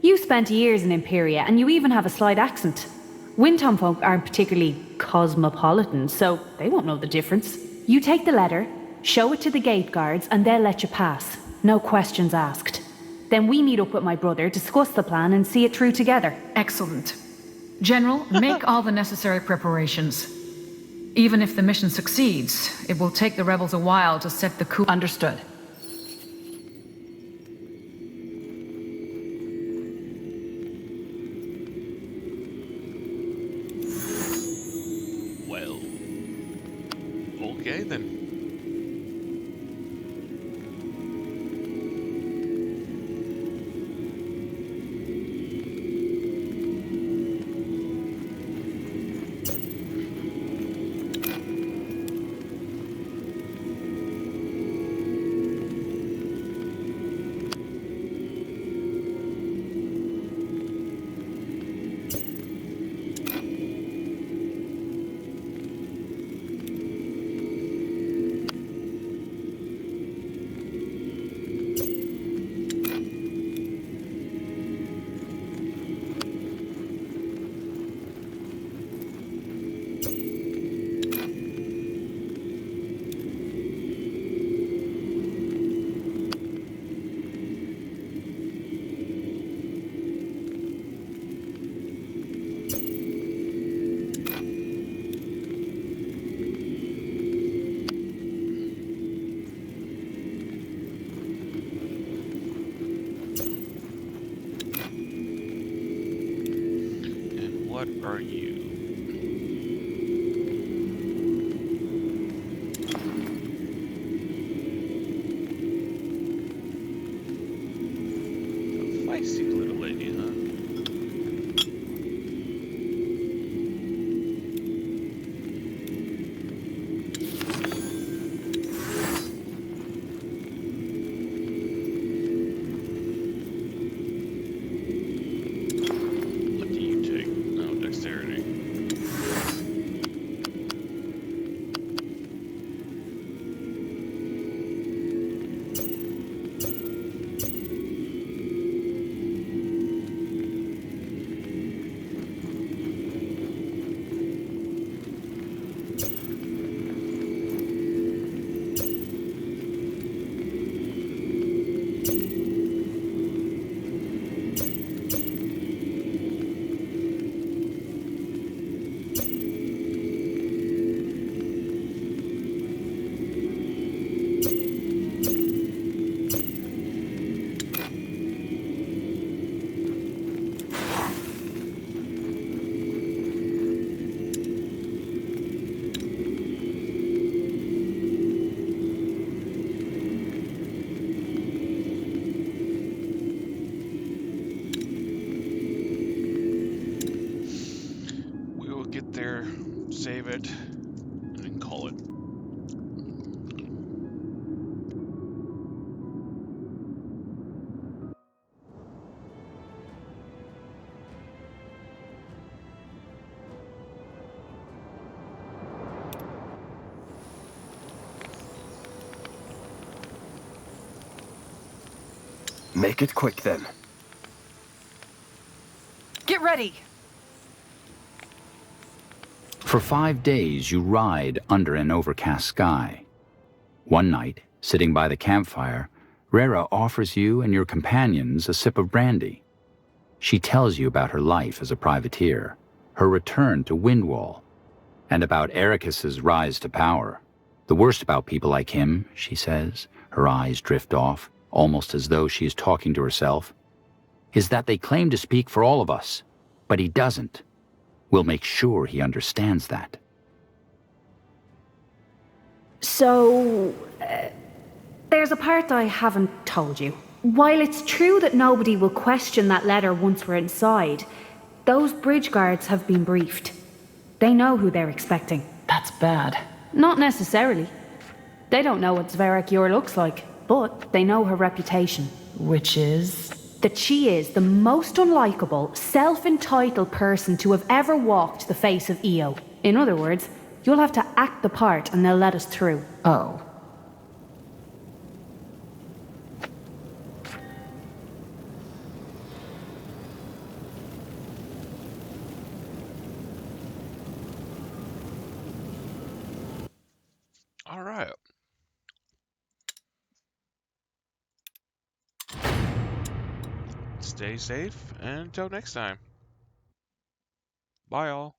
You spent years in Imperia, and you even have a slight accent. Windhome folk aren't particularly cosmopolitan, so they won't know the difference. You take the letter, show it to the gate guards, and they'll let you pass. No questions asked. Then we meet up with my brother, discuss the plan, and see it through together. Excellent. General, make all the necessary preparations. Even if the mission succeeds, it will take the rebels a while to set the coup. Understood. Well, okay then. What are you? A feisty little lady, huh? save it, and we can call it. Make it quick then. Get ready! For 5 days, you ride under an overcast sky. One night, sitting by the campfire, Rera offers you and your companions a sip of brandy. She tells you about her life as a privateer, her return to Windwall, and about Ericus's rise to power. The worst about people like him, she says, her eyes drift off, almost as though she is talking to herself, is that they claim to speak for all of us, but he doesn't. We'll make sure he understands that. So, there's a part I haven't told you. While it's true that nobody will question that letter once we're inside, those bridge guards have been briefed. They know who they're expecting. That's bad. Not necessarily. They don't know what Zverak Yor looks like, but they know her reputation. Which is? That she is the most unlikable, self-entitled person to have ever walked the face of Io. In other words, you'll have to act the part and they'll let us through. Oh. All right. Stay safe, and until next time. Bye, all.